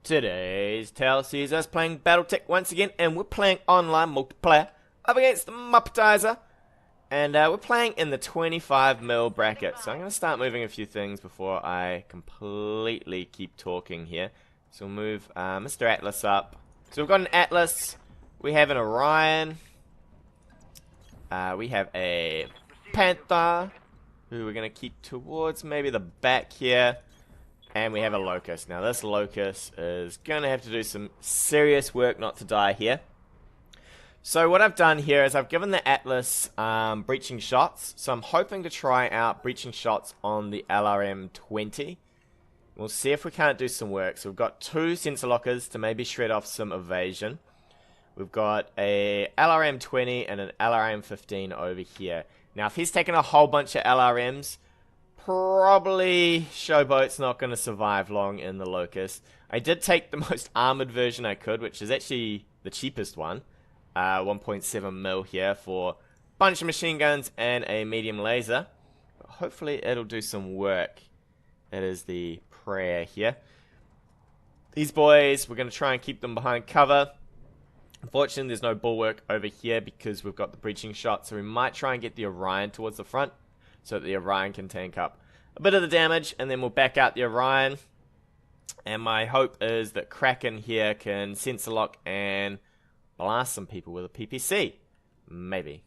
Today's tale sees us playing BattleTech once again, and we're playing online multiplayer up against the Muppetizer. And we're playing in the 25mm bracket. So I'm going to start moving a few things before I completely keep talking here. So we'll move Mr. Atlas up. So we've got an Atlas, we have an Orion, we have a Panther, who we're going to keep towards maybe the back here. And we have a Locust. Now this Locust is going to have to do some serious work not to die here. So what I've done here is I've given the Atlas breaching shots. So I'm hoping to try out breaching shots on the LRM-20. We'll see if we can't do some work. So we've got two sensor lockers to maybe shred off some evasion. We've got a LRM-20 and an LRM-15 over here. Now if he's taken a whole bunch of LRMs, probably Showboat's not going to survive long in the Locust. I did take the most armored version I could, which is actually the cheapest one. 1.7mm here for a bunch of machine guns and a medium laser. But hopefully it'll do some work. That is the prayer here. These boys, we're going to try and keep them behind cover. Unfortunately, there's no bulwark over here because we've got the breaching shot. So we might try and get the Orion towards the front, so that the Orion can tank up a bit of the damage, and then we'll back out the Orion. And my hope is that Kraken here can sensor lock and blast some people with a PPC. Maybe.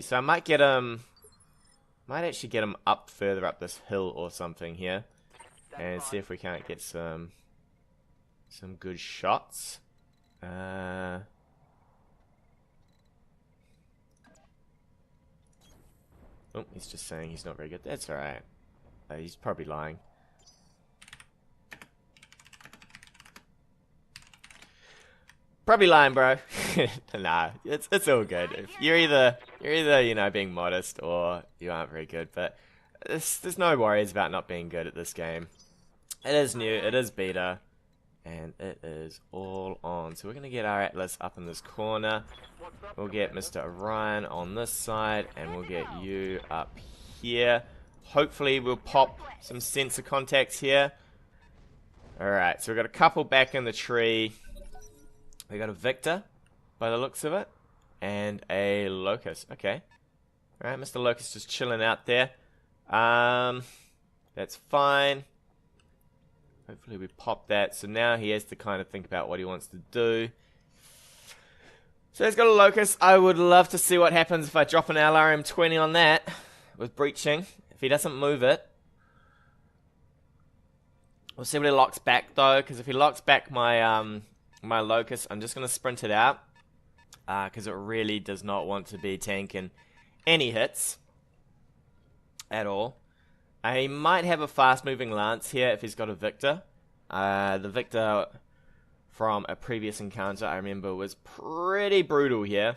So I might get him, might actually get him up further up this hill or something here, and see if we can't get some good shots. Oh, he's just saying he's not very good. That's alright. He's probably lying. Probably lying, bro. Nah, it's all good. If you're either you know, being modest or you aren't very good. But there's no worries about not being good at this game. It is new. It is beta. And it is all on. So we're going to get our Atlas up in this corner. We'll get Mr. Orion on this side. And we'll get you up here. Hopefully we'll pop some sensor contacts here. Alright, so we've got a couple back in the tree. We got a Victor, by the looks of it. And a Locust. Okay. Alright, Mr. Locust just chilling out there. That's fine. Hopefully we pop that. So now he has to kind of think about what he wants to do. So he's got a Locust. I would love to see what happens if I drop an LRM-20 on that with breaching. If he doesn't move it. We'll see what he locks back though. Because if he locks back my my Locust, I'm just going to sprint it out. Because it really does not want to be tanking any hits at all. He might have a fast-moving Lance here if he's got a Victor. The Victor from a previous encounter, I remember, was pretty brutal here.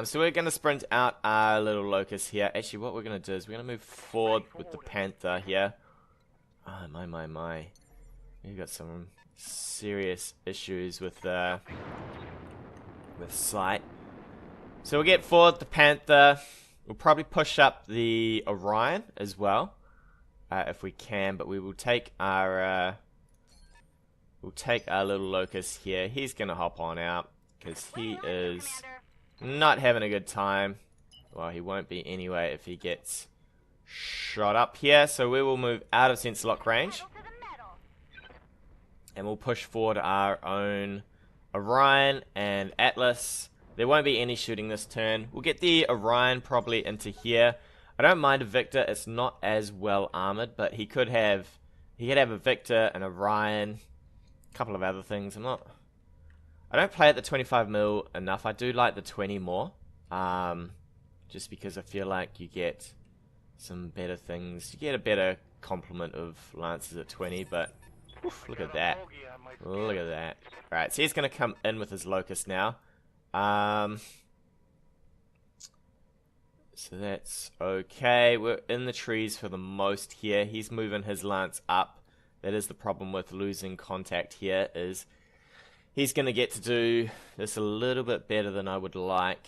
So we're going to sprint out our little Locust here. Actually, what we're going to do is we're going to move forward with the Panther here. Oh, my. We've got some serious issues with sight. So we'll get forward the Panther. We'll probably push up the Orion as well. If we can, but we will take our little Locust here. He's gonna hop on out because he is not having a good time. Well, he won't be anyway if he gets shot up here. So we will move out of sensor lock range, and we'll push forward our own Orion and Atlas. There won't be any shooting this turn. We'll get the Orion probably into here. I don't mind a Victor, it's not as well armored, but he could have a Victor, an Orion, a couple of other things. I don't play at the 25mm enough. I do like the 20 more. Just because I feel like you get some better things. You get a better complement of Lances at 20, but oof, look at that. Look at that. Alright, so he's gonna come in with his Locust now. So that's okay. We're in the trees for the most here. He's moving his Lance up. That is the problem with losing contact here, is he's going to get to do this a little bit better than I would like.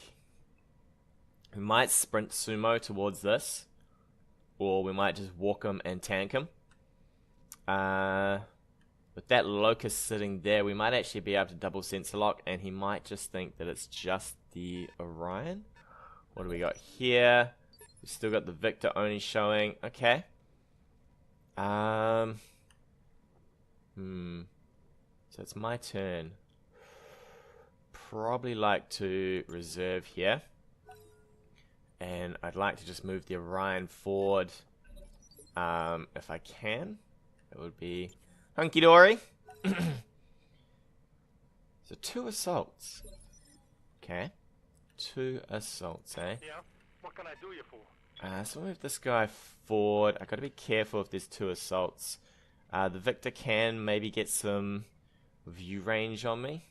We might sprint sumo towards this, or we might just walk him and tank him. with that locust sitting there, we might actually be able to double sensor lock, and he might just think that it's just the Orion. What do we got here? We've still got the Victor only showing. Okay. So it's my turn. Probably like to reserve here. And I'd like to just move the Orion forward. If I can. It would be hunky-dory. So 2 assaults. Okay. 2 assaults, eh? Yeah. What can I do you for? So we'll move this guy forward. I gotta be careful if there's 2 assaults. The Victor can maybe get some view range on me.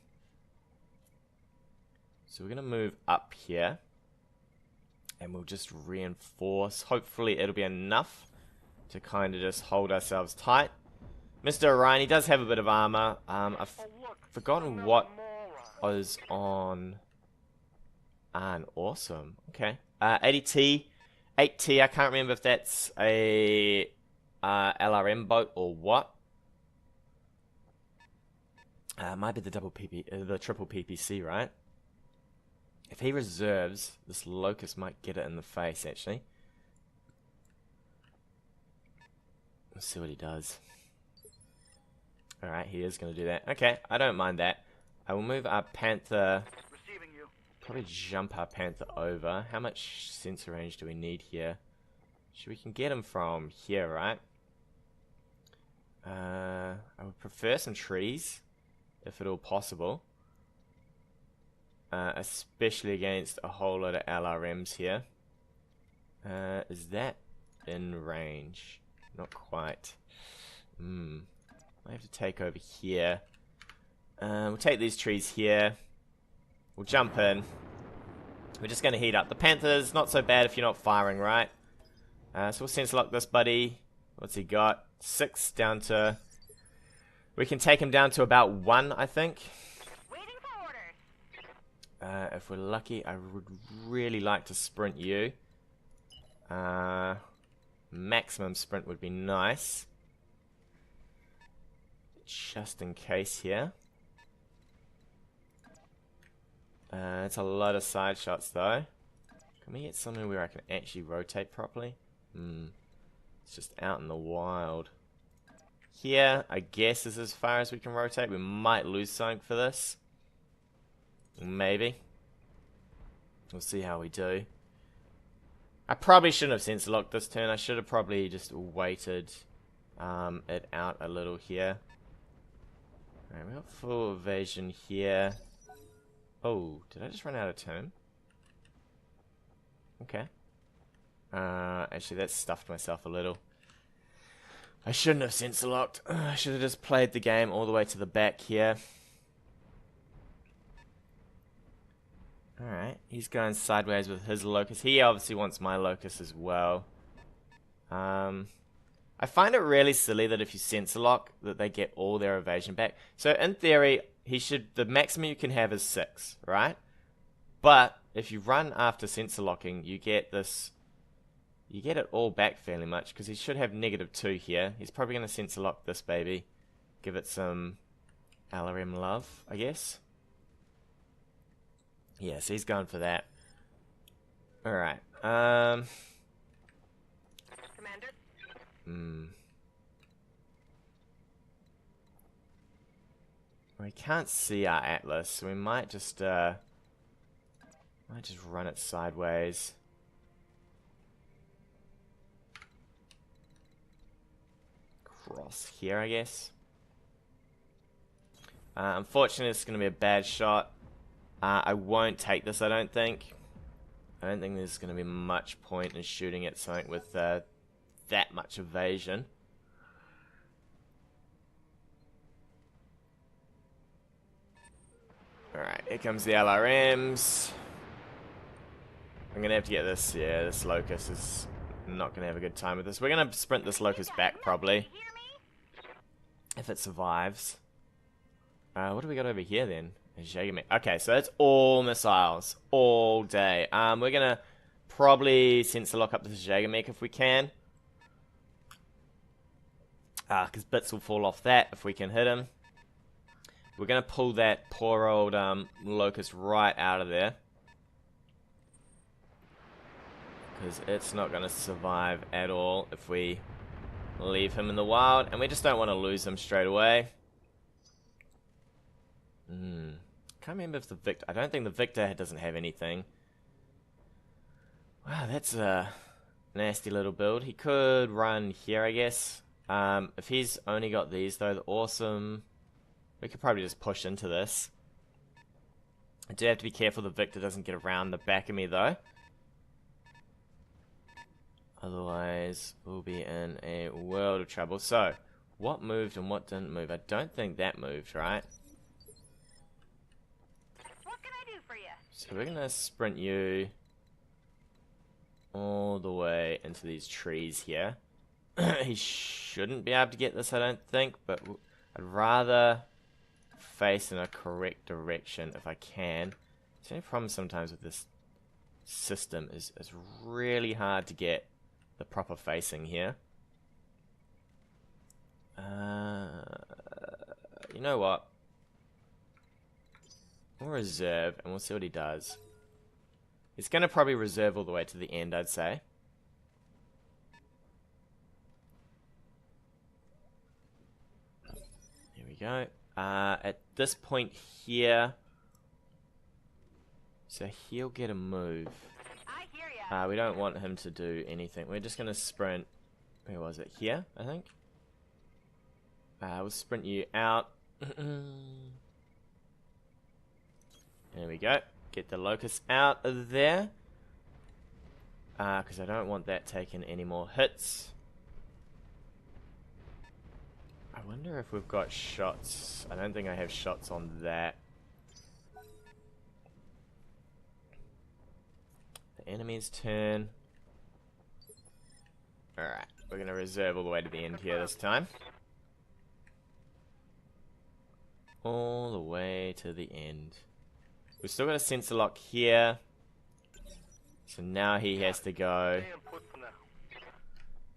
So we're gonna move up here. And we'll just reinforce. Hopefully it'll be enough to kind of just hold ourselves tight. Mr. Orion, he does have a bit of armor. I've forgotten what was on... awesome. Okay. 80T. 8T, I can't remember if that's a LRM boat or what. Might be the the triple PPC, right? If he reserves, this locust might get it in the face, actually. Let's see what he does. Alright, he is going to do that. Okay, I don't mind that. I will move our Panther. Probably jump our Panther over. How much sensor range do we need here? We can get him from here, right? I would prefer some trees, if at all possible. Especially against a whole lot of LRMs here. Is that in range? Not quite. I have to take over here. We'll take these trees here. We'll jump in. We're just going to heat up. The Panther's not so bad if you're not firing, right? So we'll sensor lock this buddy. What's he got? 6 down to... We can take him down to about 1, I think. Waiting for orders. If we're lucky, I would really like to sprint you. Maximum sprint would be nice. Just in case here. It's a lot of side shots though. Can we get somewhere where I can actually rotate properly? It's just out in the wild. Here, I guess, is as far as we can rotate. We might lose something for this. Maybe. We'll see how we do. I probably shouldn't have sensor locked this turn. I should have probably just waited it out a little here. Alright, we got full evasion here. Oh, did I just run out of turn? Okay. Actually, that stuffed myself a little. I shouldn't have sensor locked. I should have just played the game all the way to the back here. Alright, he's going sideways with his locust. He obviously wants my locust as well. I find it really silly that if you sensor lock, that they get all their evasion back. So in theory, the maximum you can have is 6, right? But if you run after sensor locking, you get it all back fairly much, because he should have -2 here. He's probably going to sensor lock this baby. Give it some LRM love, I guess. Yeah, so he's going for that. Alright. Commander. We can't see our atlas, so we might just run it sideways. Cross here, I guess. Unfortunately, it's going to be a bad shot. I won't take this, I don't think. I don't think there's going to be much point in shooting at something with that much evasion. Alright, here comes the LRMs. I'm going to have to get this. Yeah, this locust is not going to have a good time with this. We're going to sprint this locust back, probably. If it survives. What do we got over here, then? Okay, so that's all missiles. All day. We're going to probably sensor lock up this Jaeger Mech if we can. Because bits will fall off that if we can hit him. We're going to pull that poor old locust right out of there. Because it's not going to survive at all if we leave him in the wild. And we just don't want to lose him straight away. Can't remember if the Victor... I don't think the Victor doesn't have anything. Wow, that's a nasty little build. He could run here, I guess. If he's only got these, though, the awesome... We could probably just push into this. I do have to be careful the Victor doesn't get around the back of me, though. Otherwise, we'll be in a world of trouble. So, what moved and what didn't move? I don't think that moved, right? What can I do for you? So we're going to sprint you all the way into these trees here. He shouldn't be able to get this, I don't think, but I'd rather face in a correct direction if I can. The only problem sometimes with this system is it's really hard to get the proper facing here. You know what? We'll reserve and we'll see what he does. He's going to probably reserve all the way to the end, I'd say. Here we go. At this point here, so he'll get a move. I hear ya. We don't want him to do anything. We're just going to sprint. Where was it? Here, I think. We'll sprint you out. There we go. Get the locust out of there. Because I don't want that taking any more hits. I wonder if we've got shots. I don't think I have shots on that. The enemy's turn. Alright, we're going to reserve all the way to the end here this time. All the way to the end. We've still got a sensor lock here. So now he has to go.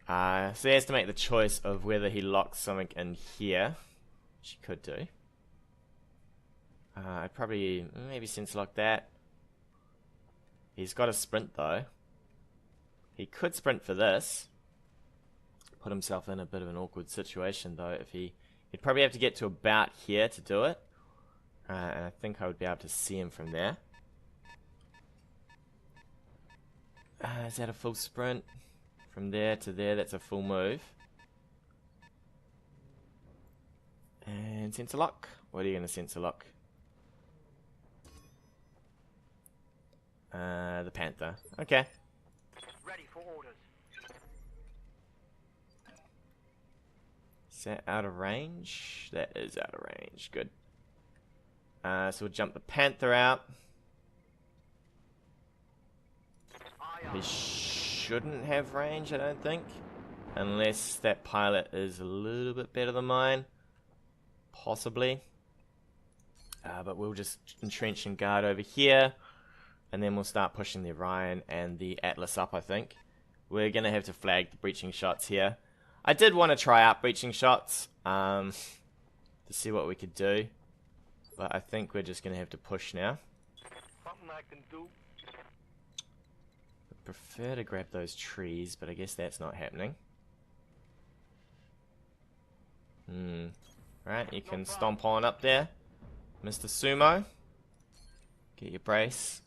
So he has to make the choice of whether he locks something in here. Which he could do. I'd probably maybe sensor lock that. He's got a sprint though. He could sprint for this. Put himself in a bit of an awkward situation though. If he'd probably have to get to about here to do it. And I think I would be able to see him from there. Is that a full sprint? From there to there, that's a full move. And sensor lock. What are you going to sensor lock? The Panther. Okay. Ready for orders. Is that out of range? That is out of range. Good. So we'll jump the Panther out. He shouldn't have range, I don't think. Unless that pilot is a little bit better than mine. Possibly. But we'll just entrench and guard over here. And then we'll start pushing the Orion and the Atlas up, I think. We're going to have to flag the breaching shots here. I did want to try out breaching shots. To see what we could do. But I think we're just going to have to push now. Something I can do. I prefer to grab those trees, but I guess that's not happening. Right, you can stomp on up there, Mr. Sumo. Get your brace.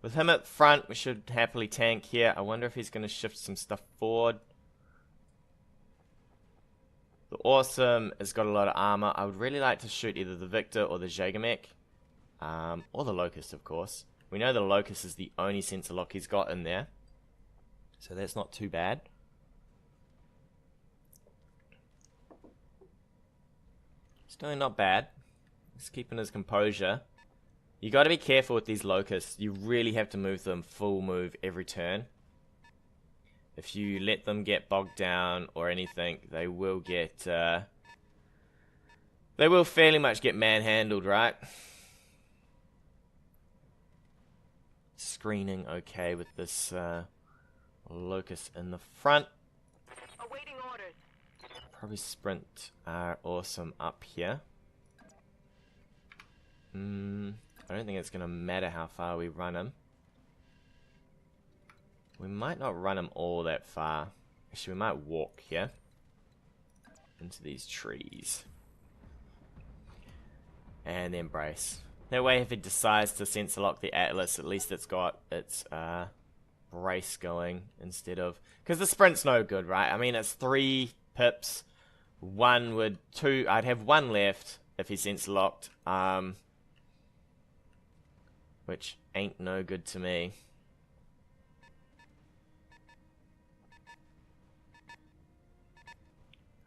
With him at front, we should happily tank here. I wonder if he's going to shift some stuff forward. The Awesome has got a lot of armor. I would really like to shoot either the Victor or the Jaeger Mech. Or the Locust, of course. We know the Locust is the only sensor lock he's got in there. So that's not too bad. He's doing not bad. He's keeping his composure. You got to be careful with these Locusts. You really have to move them full move every turn. If you let them get bogged down or anything, they will get... they will fairly much get manhandled, right? Screening okay with this Locust in the front. Awaiting orders. probably sprint are awesome up here. I don't think it's going to matter how far we run him. We might not run him all that far. Actually, we might walk here into these trees. And then brace. That way, if it decides to sensor lock the Atlas, at least it's got its brace going instead of... Because the sprint's no good, right? I mean, it's 3 pips. I'd have 1 left if he sensor locked. Which ain't no good to me.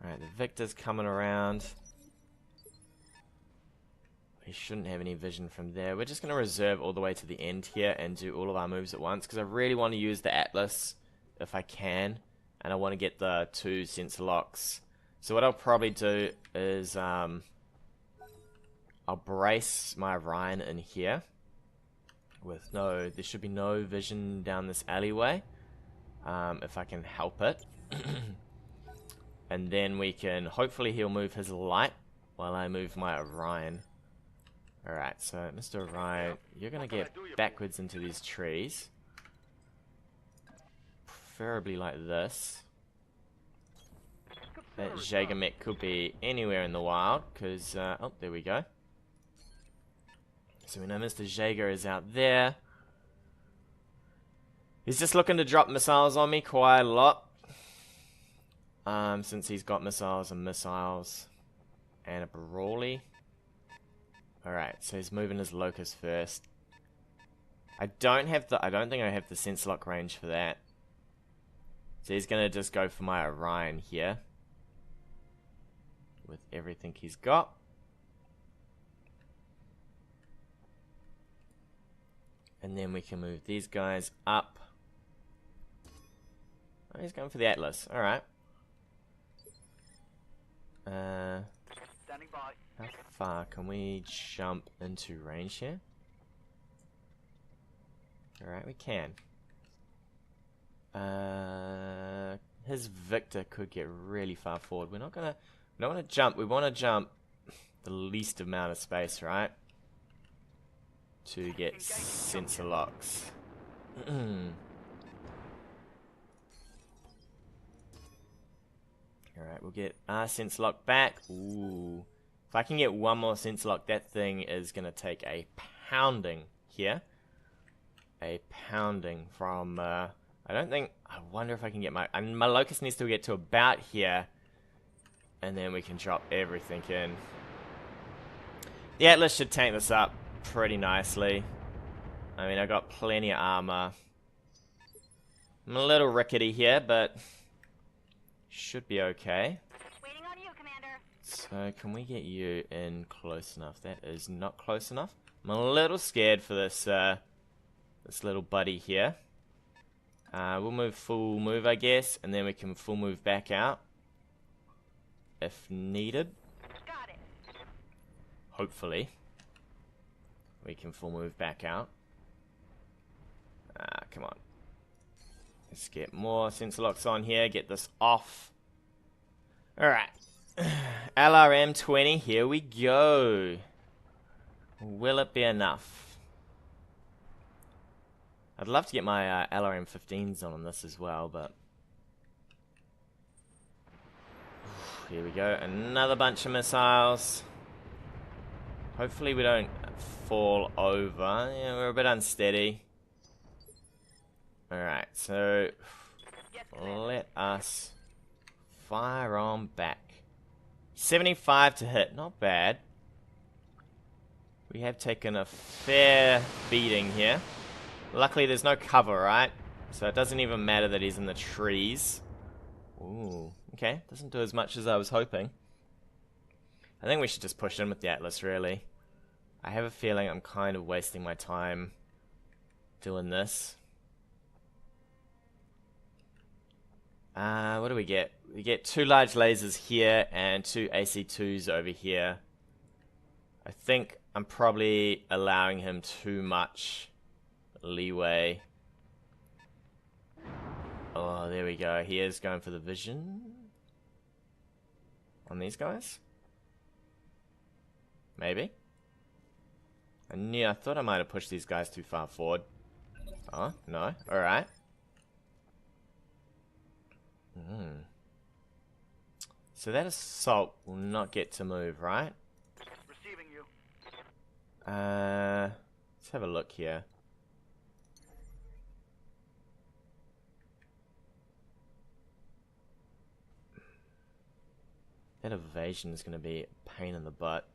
Alright, the Victor's coming around. He shouldn't have any vision from there. We're just going to reserve all the way to the end here and do all of our moves at once, because I really want to use the Atlas if I can, and I want to get the 2 sensor locks. So what I'll probably do is I'll brace my Orion in here with there should be no vision down this alleyway, if I can help it. And then we can, hopefully he'll move his light while I move my Orion. Alright, so Mr. Orion, you're going to get backwards into these trees. Preferably like this. That Jaeger Mech could be anywhere in the wild, because, oh, there we go. So we know Mr. Jaeger is out there. He's just looking to drop missiles on me quite a lot. Since he's got missiles and a Brawly. Alright, so he's moving his Locust first. I don't think I have the sensor lock range for that. So he's gonna just go for my Orion here. With everything he's got. And then we can move these guys up. Oh, he's going for the Atlas. Alright. Standing by. How far can we jump into range here? Alright, we can. His Victor could get really far forward. We don't want to jump. We want to jump the least amount of space, right? To get sensor locks. Alright, we'll get our sensor lock back. Ooh. If I can get 1 more sensor lock, that thing is going to take a pounding here. A pounding from, I wonder if I can get my Locust needs to get to about here. And then we can drop everything in. The Atlas should tank this up pretty nicely. I mean, I got plenty of armor. I'm a little rickety here, but should be okay. Waiting on you, Commander. So, can we get you in close enough? That is not close enough. I'm a little scared for this, this little buddy here. We'll move full move, I guess, and then we can full move back out. If needed. Got it. Hopefully. We can full move back out. Come on. Let's get more sensor locks on here. Get this off. Alright. LRM 20. Here we go. Will it be enough? I'd love to get my LRM 15s on this as well, but... Here we go. Another bunch of missiles. Hopefully we don't fall over. Yeah, we're a bit unsteady. Alright, so let us fire on back. 75 to hit, not bad. We have taken a fair beating here. Luckily there's no cover, right? So it doesn't even matter that he's in the trees. Ooh, okay. Doesn't do as much as I was hoping. I think we should just push in with the Atlas, really. I have a feeling I'm kind of wasting my time doing this. What do we get? We get 2 large lasers here and 2 AC2s over here. I think I'm probably allowing him too much leeway. Oh, there we go. He is going for the vision. on these guys? Maybe? I thought I might have pushed these guys too far forward. Oh, no. Alright. So that assault will not get to move, right? Receiving you. Let's have a look here. That evasion is going to be a pain in the butt.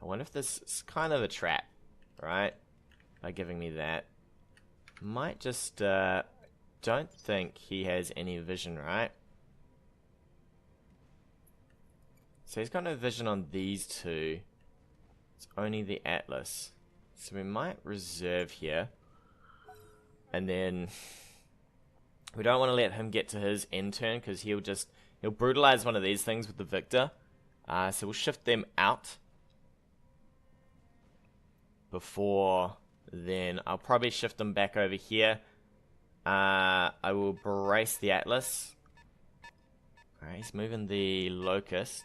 I wonder if this is kind of a trap, right? By giving me that. Might just, don't think he has any vision, right? So he's got no vision on these two. It's only the Atlas. So we might reserve here. And then we don't want to let him get to his end turn because he'll brutalize one of these things with the Victor. So we'll shift them out. Before then, I'll probably shift them back over here. I will brace the Atlas. Alright, he's moving the Locust.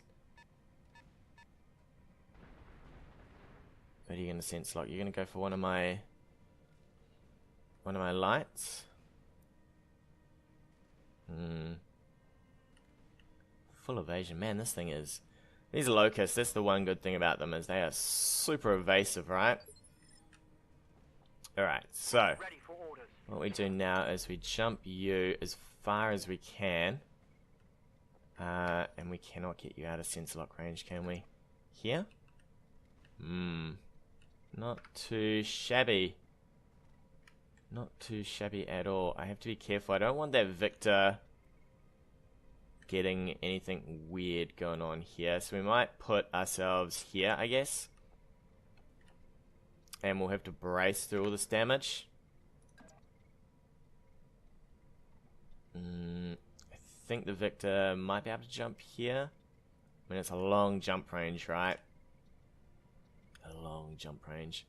What are you going to sense lock? You're going to go for one of my lights? Full evasion. Man, this thing is... These Locusts, that's the one good thing about them, is they are super evasive, right? Alright, so... Ready for orders. What we do now is we jump you as far as we can. And we cannot get you out of sensor lock range, can we? Here? Not too shabby. Not too shabby at all. I have to be careful. I don't want that Victor getting anything weird going on here. So we might put ourselves here, I guess. And we'll have to brace through all this damage. I think the Victor might be able to jump here. I mean, it's a long jump range, right? A long jump range.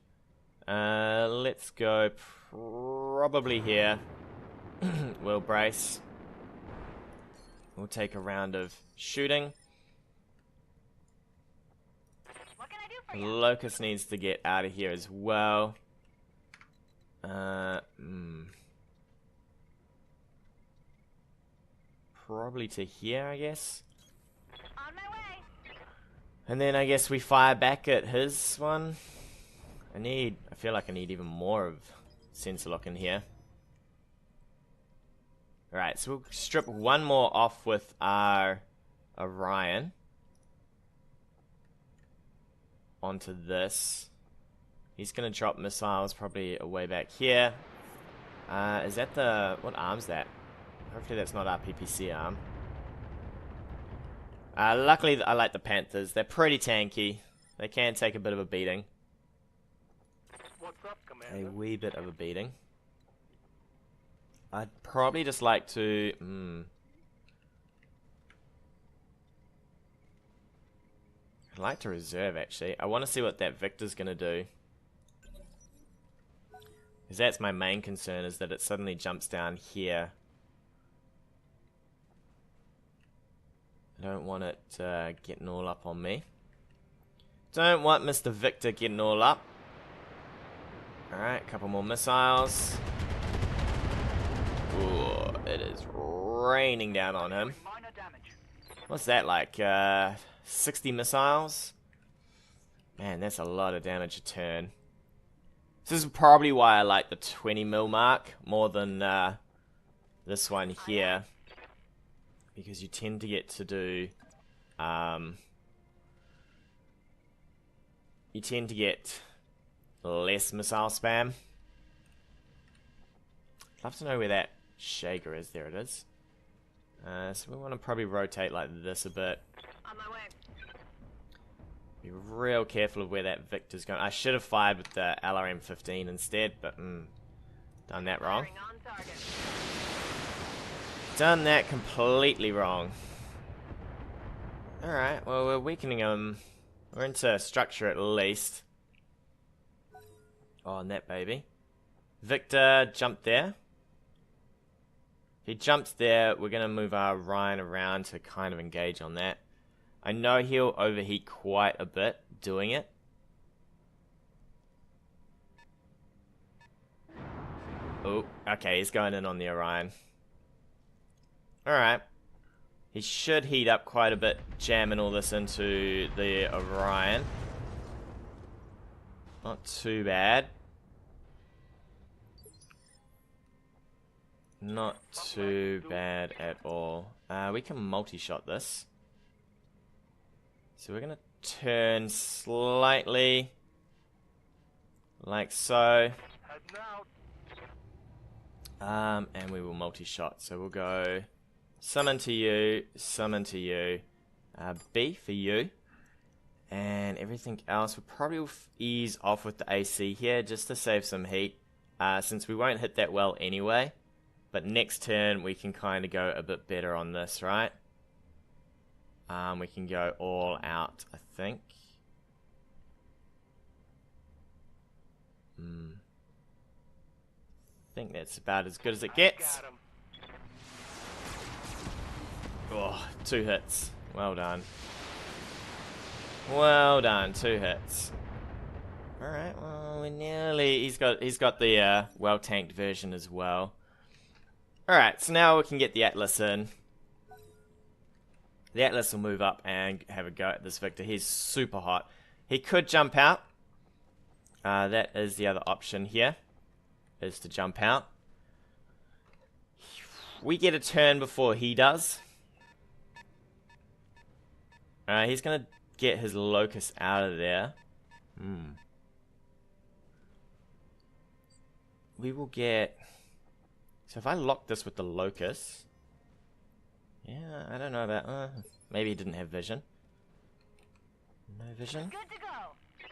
Let's go probably here. We'll brace. We'll take a round of shooting. What can I do for you? Locust needs to get out of here as well. Probably to here, I guess. On my way. And then I guess we fire back at his one. I feel like I need even more of sensor lock in here. Alright, so we'll strip one more off with our Orion. Onto this. He's gonna drop missiles probably way back here. Is that the... what arm's that? Hopefully that's not our PPC arm. Luckily I like the Panthers. They're pretty tanky. They can take a bit of a beating. What's up, Commander? A wee bit of a beating. I'd probably just like to... I'd like to reserve, actually. I want to see what that Victor's going to do. Because that's my main concern, is that it suddenly jumps down here. I don't want it getting all up on me. Don't want Mr. Victor getting all up. Alright, a couple more missiles. Ooh, it is raining down on him. Minor damage. What's that like? 60 missiles? Man, that's a lot of damage a turn. This is probably why I like the 20 mil mark more than this one here. Because you tend to get to do... you tend to get less missile spam. I'd love to know where that Shaker is. There it is. So we want to probably rotate like this a bit. On my way. Be real careful of where that Victor's going. I should have fired with the LRM-15 instead, but done that wrong. Firing on target. Done that completely wrong. Alright, well we're weakening them. We're into structure at least. Oh, and that baby. Victor jumped there. he jumps there, we're going to move our Orion around to kind of engage on that. I know he'll overheat quite a bit doing it. Oh, okay, he's going in on the Orion. Alright. He should heat up quite a bit, jamming all this into the Orion. Not too bad. Not too bad at all. We can multi-shot this. So we're going to turn slightly. Like so. And we will multi-shot. So we'll go summon to you, B for you. And everything else, we'll probably ease off with the AC here just to save some heat. Since we won't hit that well anyway. But next turn, we can kind of go a bit better on this, right? We can go all out, I think. I think that's about as good as it gets. Oh, 2 hits. Well done. Well done, 2 hits. Alright, well, we're nearly... He's got the well-tanked version as well. Alright, so now we can get the Atlas in. The Atlas will move up and have a go at this Victor. He's super hot. He could jump out. That is the other option here. Is to jump out. We get a turn before he does. He's going to get his Locust out of there. We will get... So if I lock this with the Locust... Yeah, I don't know about... maybe he didn't have vision. No vision? Good to go.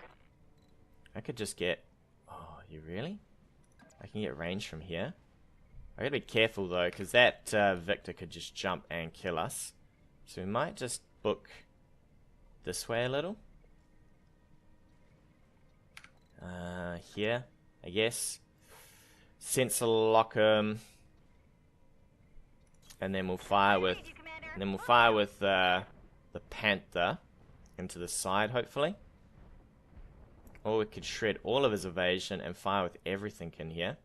I could just get... Oh, you really? I can get range from here. I gotta be careful though, because that Victor could just jump and kill us. So we might just book this way a little. Here, I guess. Sensor lock him. And then we'll fire with... And then we'll fire with the Panther into the side, hopefully. Or we could shred all of his evasion and fire with everything in here.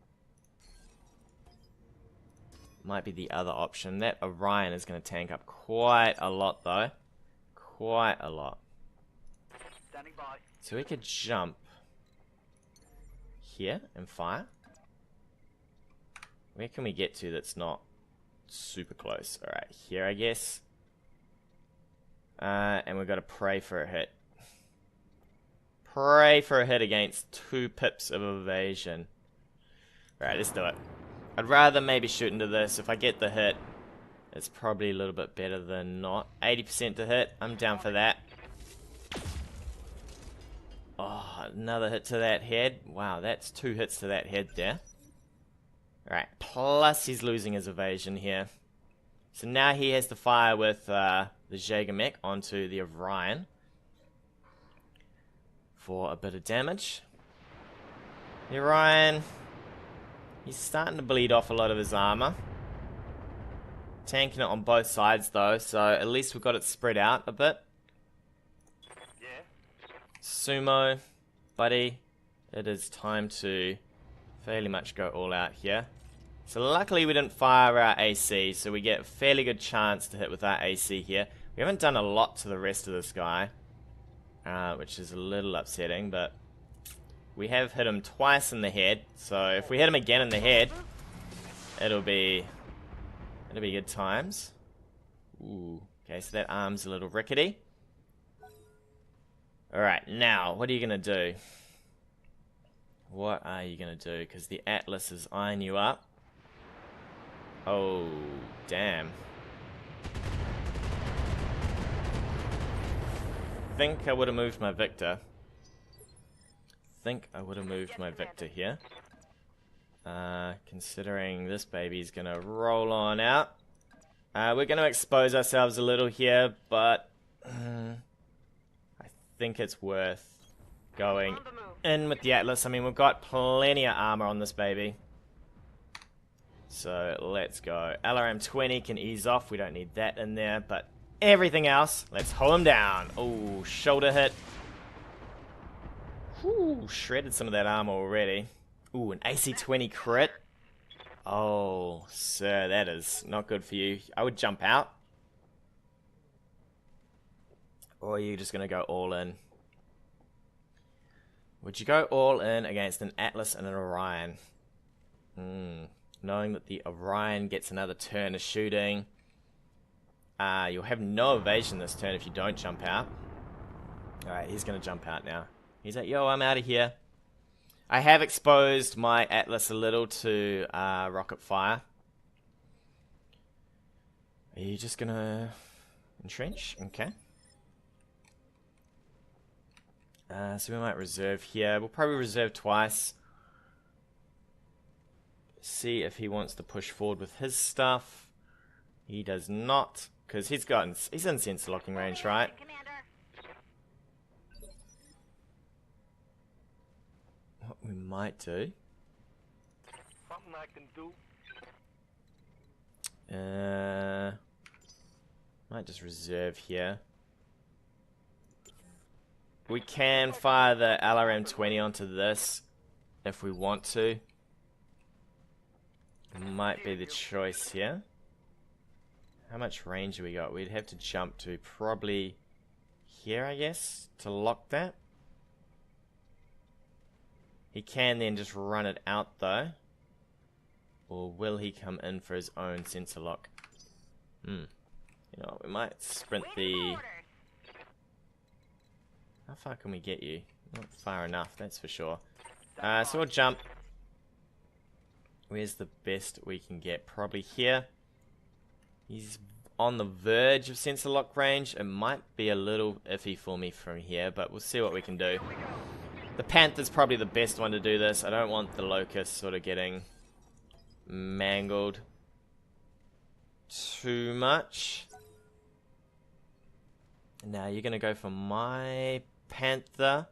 Might be the other option. That Orion is going to tank up quite a lot, though. Quite a lot. Standing by. So we could jump here and fire. Where can we get to that's not super close? Alright, here I guess. And we've got to pray for a hit. Pray for a hit against 2 pips of evasion. Alright, let's do it. I'd rather maybe shoot into this. If I get the hit, it's probably a little bit better than not. 80% to hit. I'm down for that. Oh, another hit to that head. Wow, that's 2 hits to that head there. Alright, plus he's losing his evasion here. So now he has to fire with the Jaeger Mech onto the Orion for a bit of damage. The Orion, he's starting to bleed off a lot of his armor. Tanking it on both sides though, so at least we've got it spread out a bit. Yeah. Sumo, buddy, it is time to fairly much go all out here. So luckily we didn't fire our AC, so we get a fairly good chance to hit with our AC here. We haven't done a lot to the rest of this guy, which is a little upsetting, but we have hit him twice in the head, so if we hit him again in the head, it'll be good times. Ooh, okay, so that arm's a little rickety. Alright, now, what are you going to do? What are you going to do? Because the Atlas is eyeing you up. Oh, damn. Think I would have moved my Victor. Think I would have moved my Victor here. Considering this baby's going to roll on out. We're going to expose ourselves a little here, but I think it's worth going in with the Atlas. I mean, we've got plenty of armor on this baby. So let's go. LRM 20 can ease off. We don't need that in there, but everything else, let's hold him down. Oh, shoulder hit. Whew, shredded some of that armor already. Ooh, an AC-20 crit. Oh, sir, that is not good for you. I would jump out. Or are you just going to go all in? Would you go all in against an Atlas and an Orion? Knowing that the Orion gets another turn of shooting. You'll have no evasion this turn if you don't jump out. Alright, he's going to jump out now. He's like, yo, I'm out of here. I have exposed my Atlas a little to rocket fire. Are you just going to entrench? Okay. So we might reserve here. We'll probably reserve twice. See if he wants to push forward with his stuff. He does not, because he's in sensor locking range, right? What we might do. Something I can do. Might just reserve here. We can fire the LRM 20 onto this if we want to. Might be the choice here. How much range have we got? We'd have to jump to probably here, I guess, to lock that. He can then just run it out though. Or will he come in for his own sensor lock? You know, we might sprint the... How far can we get you? Not far enough, that's for sure. So we'll jump. Where's the best we can get? Probably here. He's on the verge of sensor lock range. It might be a little iffy for me from here, but we'll see what we can do. The Panther's probably the best one to do this. I don't want the Locust sort of getting mangled too much. Now you're going to go for my Panther.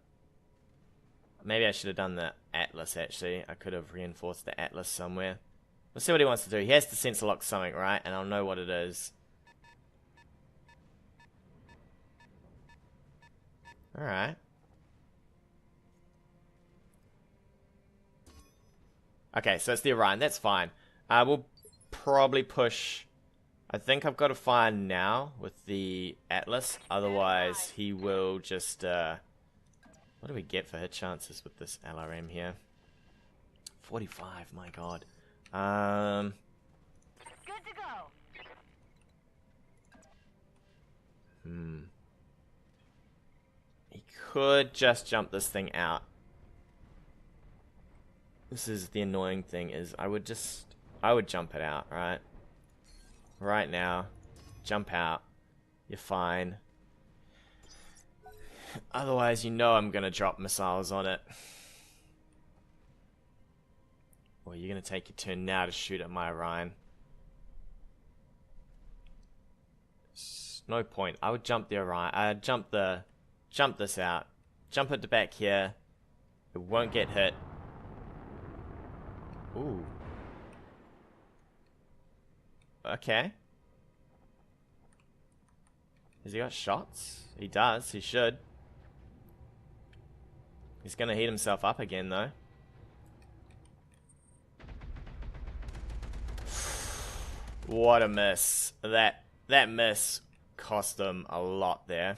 Maybe I should have done the Atlas, actually. I could have reinforced the Atlas somewhere. We'll see what he wants to do. He has to sensor lock something, right? And I'll know what it is. Alright. Okay, so it's the Orion. That's fine. We'll probably push... I think I've got to fire now with the Atlas. Otherwise, he will just... what do we get for hit chances with this LRM here? 45, my god. Good to go. He could just jump this thing out. This is the annoying thing, is I would jump it out, right? Right now. Jump out. You're fine. Otherwise, you know I'm gonna drop missiles on it. Or you're gonna take your turn now to shoot at my Orion. No point. I would jump the Orion. I'd jump this out. Jump it to back here. It won't get hit. Ooh. Okay. Has he got shots? He does. He should. He's gonna heat himself up again, though. What a miss. That miss cost him a lot there.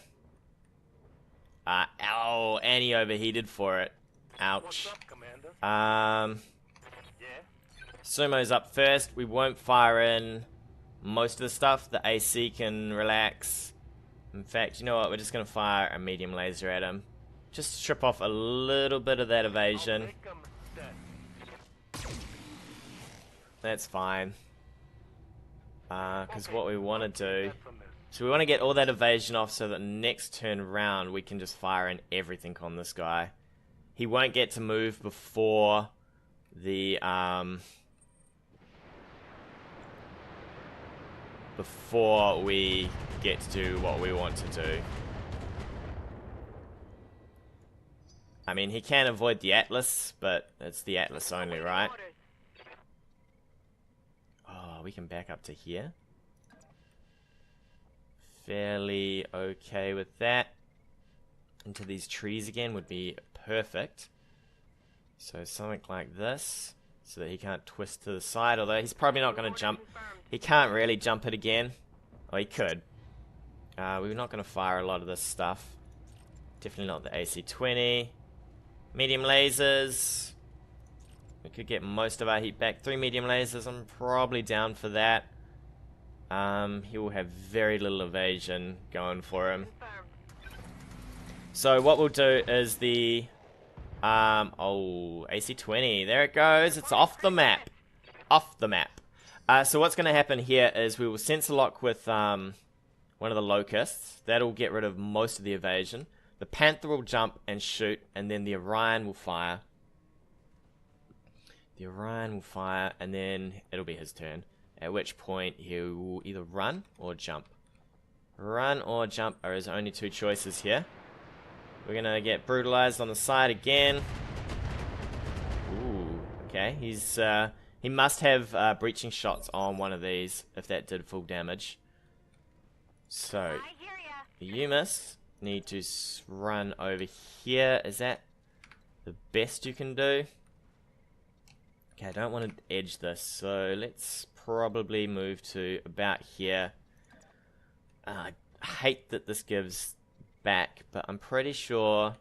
Ow, and he overheated for it. Ouch. What's up, Commander? Yeah? Sumo's up first. We won't fire in most of the stuff. The AC can relax. In fact, you know what? We're just going to fire a medium laser at him. Just strip off a little bit of that evasion. That's fine. Because what we want to do... So we want to get all that evasion off so that next turn round we can just fire in everything on this guy. He won't get to move before the... before we get to do what we want to do. I mean, he can avoid the Atlas, but it's the Atlas only, right? Oh, we can back up to here. Fairly okay with that. Into these trees again would be perfect. So something like this, so that he can't twist to the side, although he's probably not going to jump. He can't really jump it again. Oh, he could. We're not going to fire a lot of this stuff. Definitely not the AC-20. Medium lasers. We could get most of our heat back. 3 medium lasers, I'm probably down for that. He will have very little evasion going for him. So what we'll do is the... oh, AC-20. There it goes. It's off the map. Off the map. So what's going to happen here is we will sensor lock with one of the locusts. That'll get rid of most of the evasion. The Panther will jump and shoot, and then the Orion will fire. The Orion will fire, and then it'll be his turn. At which point he will either run or jump. Run or jump are his only two choices here. We're gonna get brutalized on the side again. Ooh, okay. He must have breaching shots on one of these if that did full damage. So you miss. Need to run over here. Is that the best you can do? Okay, I don't want to edge this, so let's probably move to about here. I hate that this gives back, but I'm pretty sure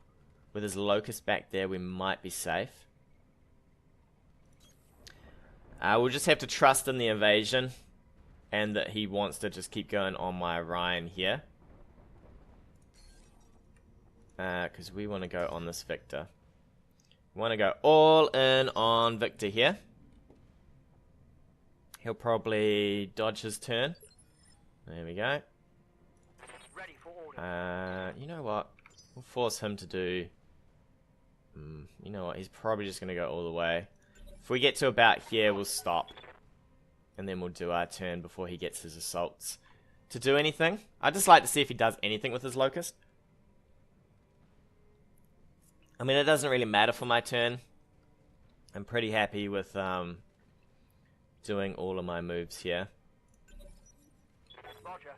with his locust back there we might be safe. We'll just have to trust in the evasion and that he wants to just keep going on my Orion here. Because we want to go on this Victor. We want to go all in on Victor here. He'll probably dodge his turn. There we go. Ready for order. You know what? We'll force him to do... you know what? He's probably just going to go all the way. If we get to about here, we'll stop. And then we'll do our turn before he gets his assaults to do anything. I'd just like to see if he does anything with his locust. I mean, it doesn't really matter for my turn. I'm pretty happy with doing all of my moves here. Roger.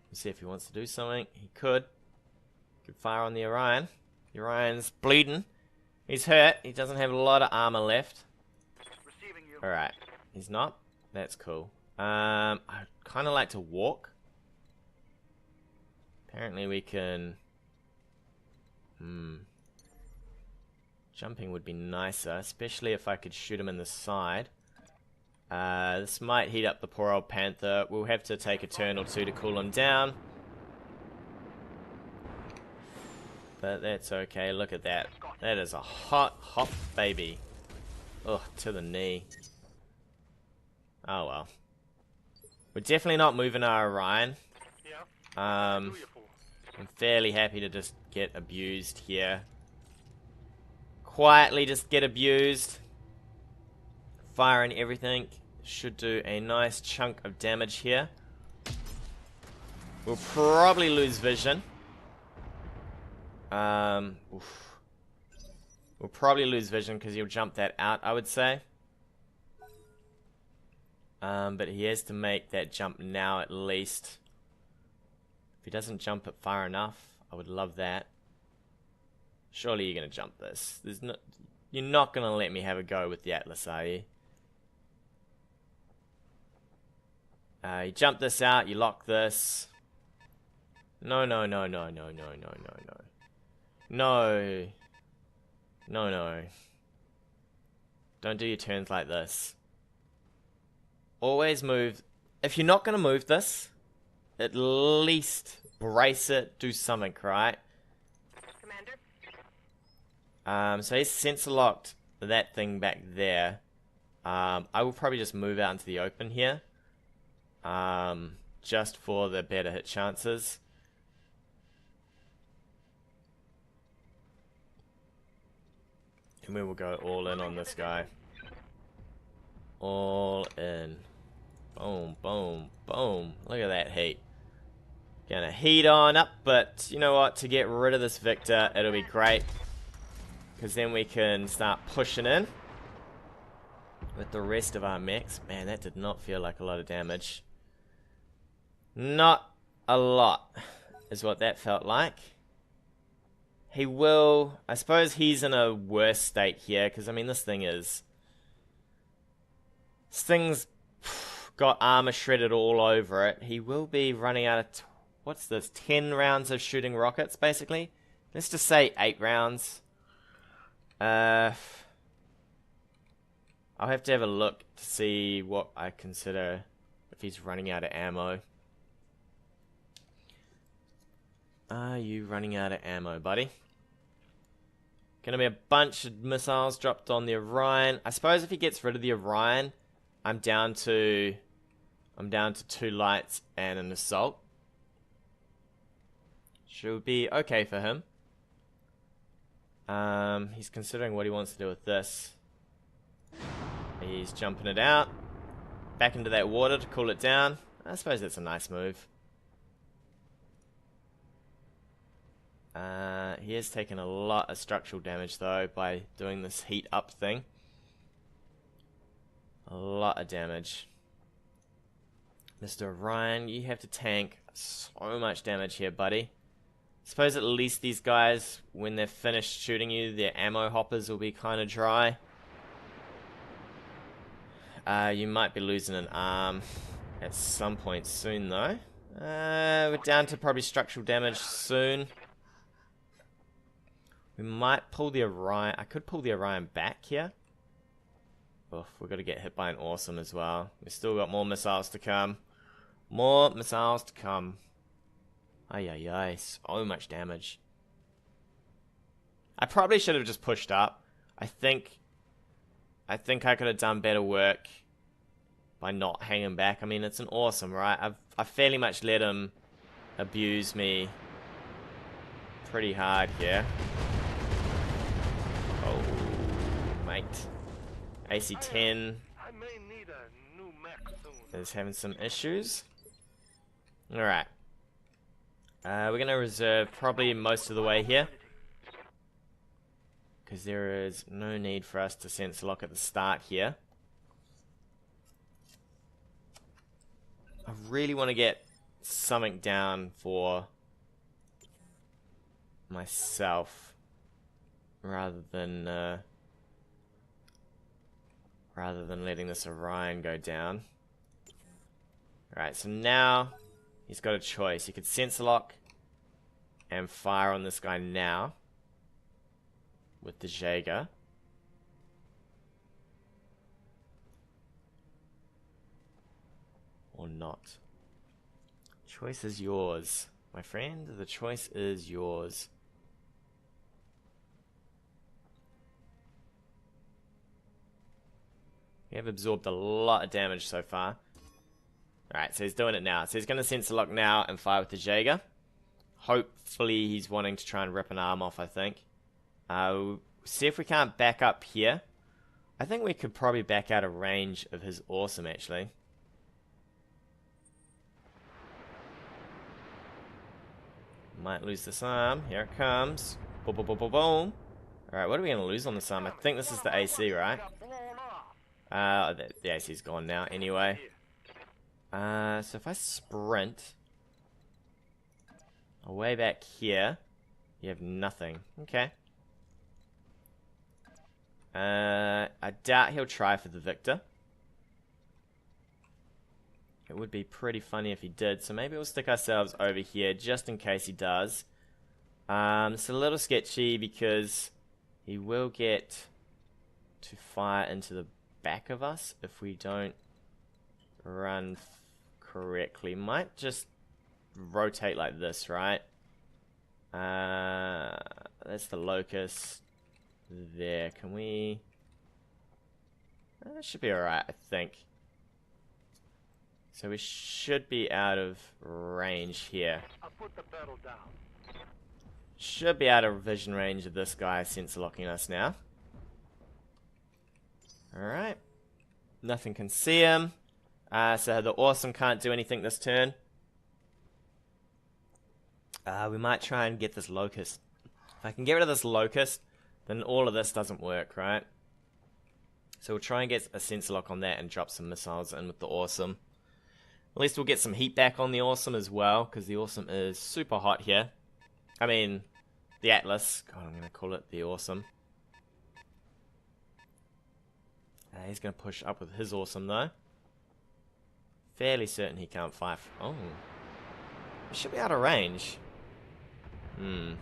Let's see if he wants to do something. He could. Could fire on the Orion. The Orion's bleeding. He's hurt. He doesn't have a lot of armor left. Receiving you. Alright. He's not. That's cool. I'd kind of like to walk. Apparently we can... Jumping would be nicer, especially if I could shoot him in the side. This might heat up the poor old Panther. We'll have to take a turn or two to cool him down. But that's okay, look at that. That is a hot, hot baby. Ugh, to the knee. Oh well. We're definitely not moving our Orion. Yeah. I'm fairly happy to just get abused here. Quietly just get abused. Firing everything. Should do a nice chunk of damage here. We'll probably lose vision. We'll probably lose vision because he'll jump that out, I would say. But he has to make that jump now at least. If he doesn't jump it far enough, I would love that. Surely you're going to jump this. You're not going to let me have a go with the Atlas, are you? You jump this out, you lock this. No, no, no, no, no, no, no, no, no. No. No, no. Don't do your turns like this. Always move. If you're not going to move this, at least brace it, do something, right? Commander? So he's sensor locked that thing back there. I will probably just move out into the open here. Just for the better hit chances. And we will go all in on this guy. All in. Boom, boom, boom. Look at that heat. Gonna heat on up, but you know what? To get rid of this Victor, it'll be great. Because then we can start pushing in. with the rest of our mechs. Man, that did not feel like a lot of damage. Not a lot is what that felt like. He will... I suppose he's in a worse state here, because, I mean, this thing's got armor shredded all over it. He will be running out of... what's this? 10 rounds of shooting rockets, basically? Let's just say 8 rounds. I'll have to have a look to see what I consider if he's running out of ammo. Are you running out of ammo, buddy? Gonna be a bunch of missiles dropped on the Orion. I suppose if he gets rid of the Orion, I'm down to 2 lights and an assault. Should be okay for him. He's considering what he wants to do with this. He's jumping it out. Back into that water to cool it down. I suppose that's a nice move. He has taken a lot of structural damage though by doing this heat up thing. A lot of damage. Mr. Orion, you have to tank so much damage here, buddy. Suppose at least these guys, when they're finished shooting you, their ammo hoppers will be kind of dry. You might be losing an arm at some point soon though. We're down to probably structural damage soon. We might pull the Orion. I could pull the Orion back here. Oof, we've got to get hit by an awesome as well. We've still got more missiles to come. More missiles to come. Ay, ay, ay. So much damage. I probably should have just pushed up. I think I could have done better work by not hanging back. I mean, it's an awesome, right? I've fairly much let him abuse me pretty hard here. Oh, mate. AC-10 I may need a new mech soon. is having some issues. Alright. We're going to reserve probably most of the way here, because there is no need for us to sense lock at the start here. I really want to get something down for myself rather than letting this Orion go down. Alright, so now he's got a choice. He could sense lock and fire on this guy now with the Jaeger. Or not. Choice is yours, my friend. The choice is yours. We have absorbed a lot of damage so far. Alright, so he's doing it now. So he's going to sensor lock now and fire with the Jaeger. Hopefully he's wanting to try and rip an arm off, I think. See if we can't back up here. I think we could probably back out of range of his awesome, actually. Might lose this arm. Here it comes. Boom, boom, boom, boom, boom. Alright, what are we going to lose on this arm? I think this is the AC, right? The AC's gone now anyway. So if I sprint way back here, you have nothing. Okay. I doubt he'll try for the victor. It would be pretty funny if he did, so maybe we'll stick ourselves over here just in case he does. It's a little sketchy because he will get to fire into the back of us if we don't run correctly. Might just rotate like this, right? That's the locust there. Can we... that should be alright, I think. So we should be out of range here. I'll put the pedal down. Should be out of vision range of this guy sensor locking us now. Alright. Nothing can see him. So the awesome can't do anything this turn. We might try and get this locust. If I can get rid of this locust, then all of this doesn't work, right? So we'll try and get a sensor lock on that and drop some missiles in with the Awesome. At least we'll get some heat back on the Awesome as well, because the Awesome is super hot here. I mean, the Atlas. God, I'm going to call it the Awesome. He's going to push up with his Awesome, though. Fairly certain he can't fire. Oh. He should be out of range. Ooh.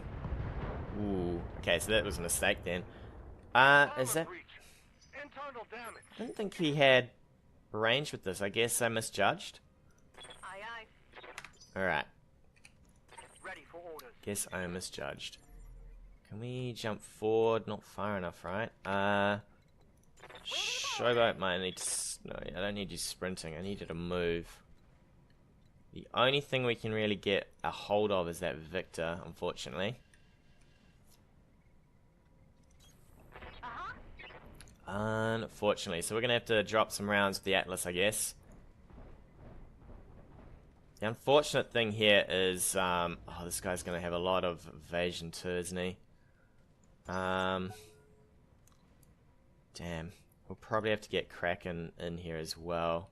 Okay, so that was a mistake then. Is that... Internal damage. I didn't think he had range with this. I guess I misjudged. Aye, aye. Alright. Ready for orders. Guess I misjudged. Can we jump forward? Not far enough, right? Showboat might need to... No, I don't need you sprinting. I need you to move. The only thing we can really get a hold of is that Victor, unfortunately. Unfortunately. So we're going to have to drop some rounds with the Atlas, I guess. The unfortunate thing here is... oh, this guy's going to have a lot of evasion too, isn't he? Damn. We'll probably have to get Kraken in here as well.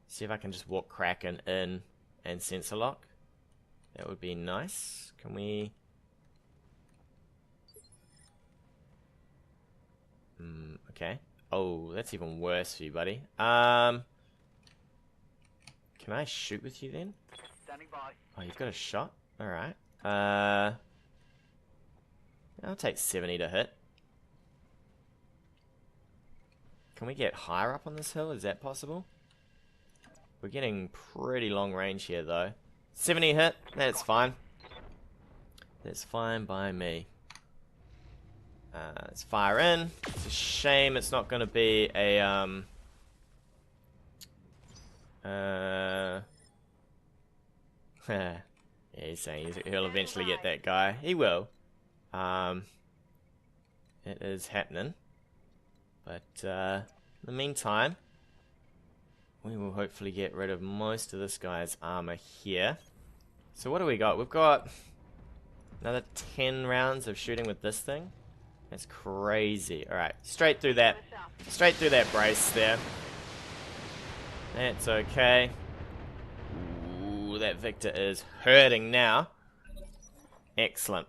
See if I can just walk Kraken in and sensor lock. That would be nice. Can we... okay. Oh, that's even worse for you, buddy. Can I shoot with you then? Standing by. Oh, you've got a shot? Alright. I'll take 70 to hit. Can we get higher up on this hill? Is that possible? We're getting pretty long range here, though. 70 hit? That's fine. That's fine by me. Let's fire in. It's a shame it's not going to be a, yeah, he's saying he'll eventually get that guy. He will. It is happening. But, in the meantime, we will hopefully get rid of most of this guy's armor here. So what do we got? We've got another 10 rounds of shooting with this thing. That's crazy. Alright, straight through that brace there. That's okay. Ooh, that Victor is hurting now. Excellent.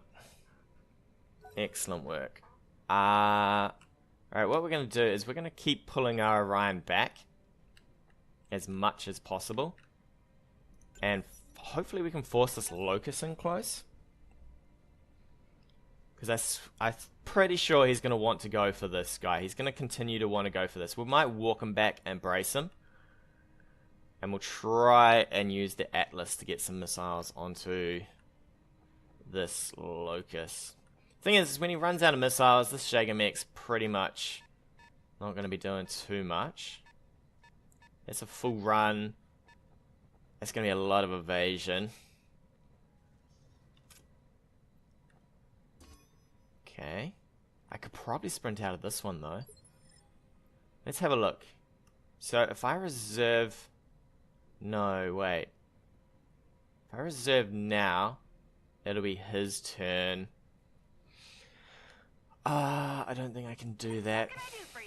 Excellent work. Alright, what we're going to do is we're going to keep pulling our Orion back as much as possible. And hopefully we can force this Locust in close. Because I'm pretty sure he's going to want to go for this guy. He's going to continue to want to go for this. We might walk him back and brace him. And we'll try and use the Atlas to get some missiles onto this Locust. Thing is, when he runs out of missiles, this Shadow Mech's pretty much not going to be doing too much. It's a full run. It's going to be a lot of evasion. Okay. I could probably sprint out of this one, though. Let's have a look. So, if I reserve... No, wait. If I reserve now, it'll be his turn. I don't think I can do that. What can I do for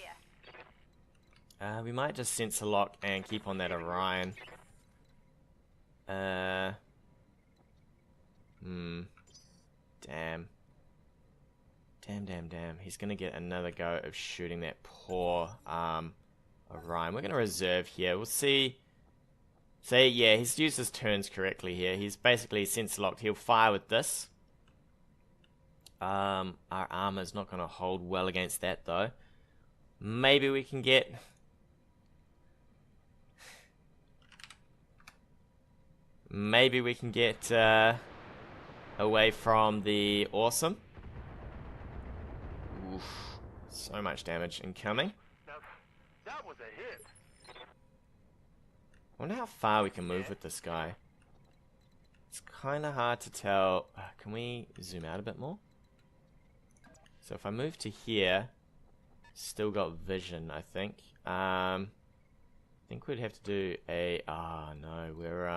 you? We might just sensor lock and keep on that Orion. Damn. Damn. He's gonna get another go of shooting that poor, Orion. We're gonna reserve here. We'll see. So, yeah, he's used his turns correctly here. He's basically sensor locked. He'll fire with this. Our armor's not gonna hold well against that, though. Maybe we can get... Maybe we can get, away from the Awesome. Oof. So much damage incoming. Now, that was a hit. I wonder how far we can move with this guy. It's kind of hard to tell. Can we zoom out a bit more? So if I move to here, still got vision, I think. I think we'd have to do a... Ah, no, we're,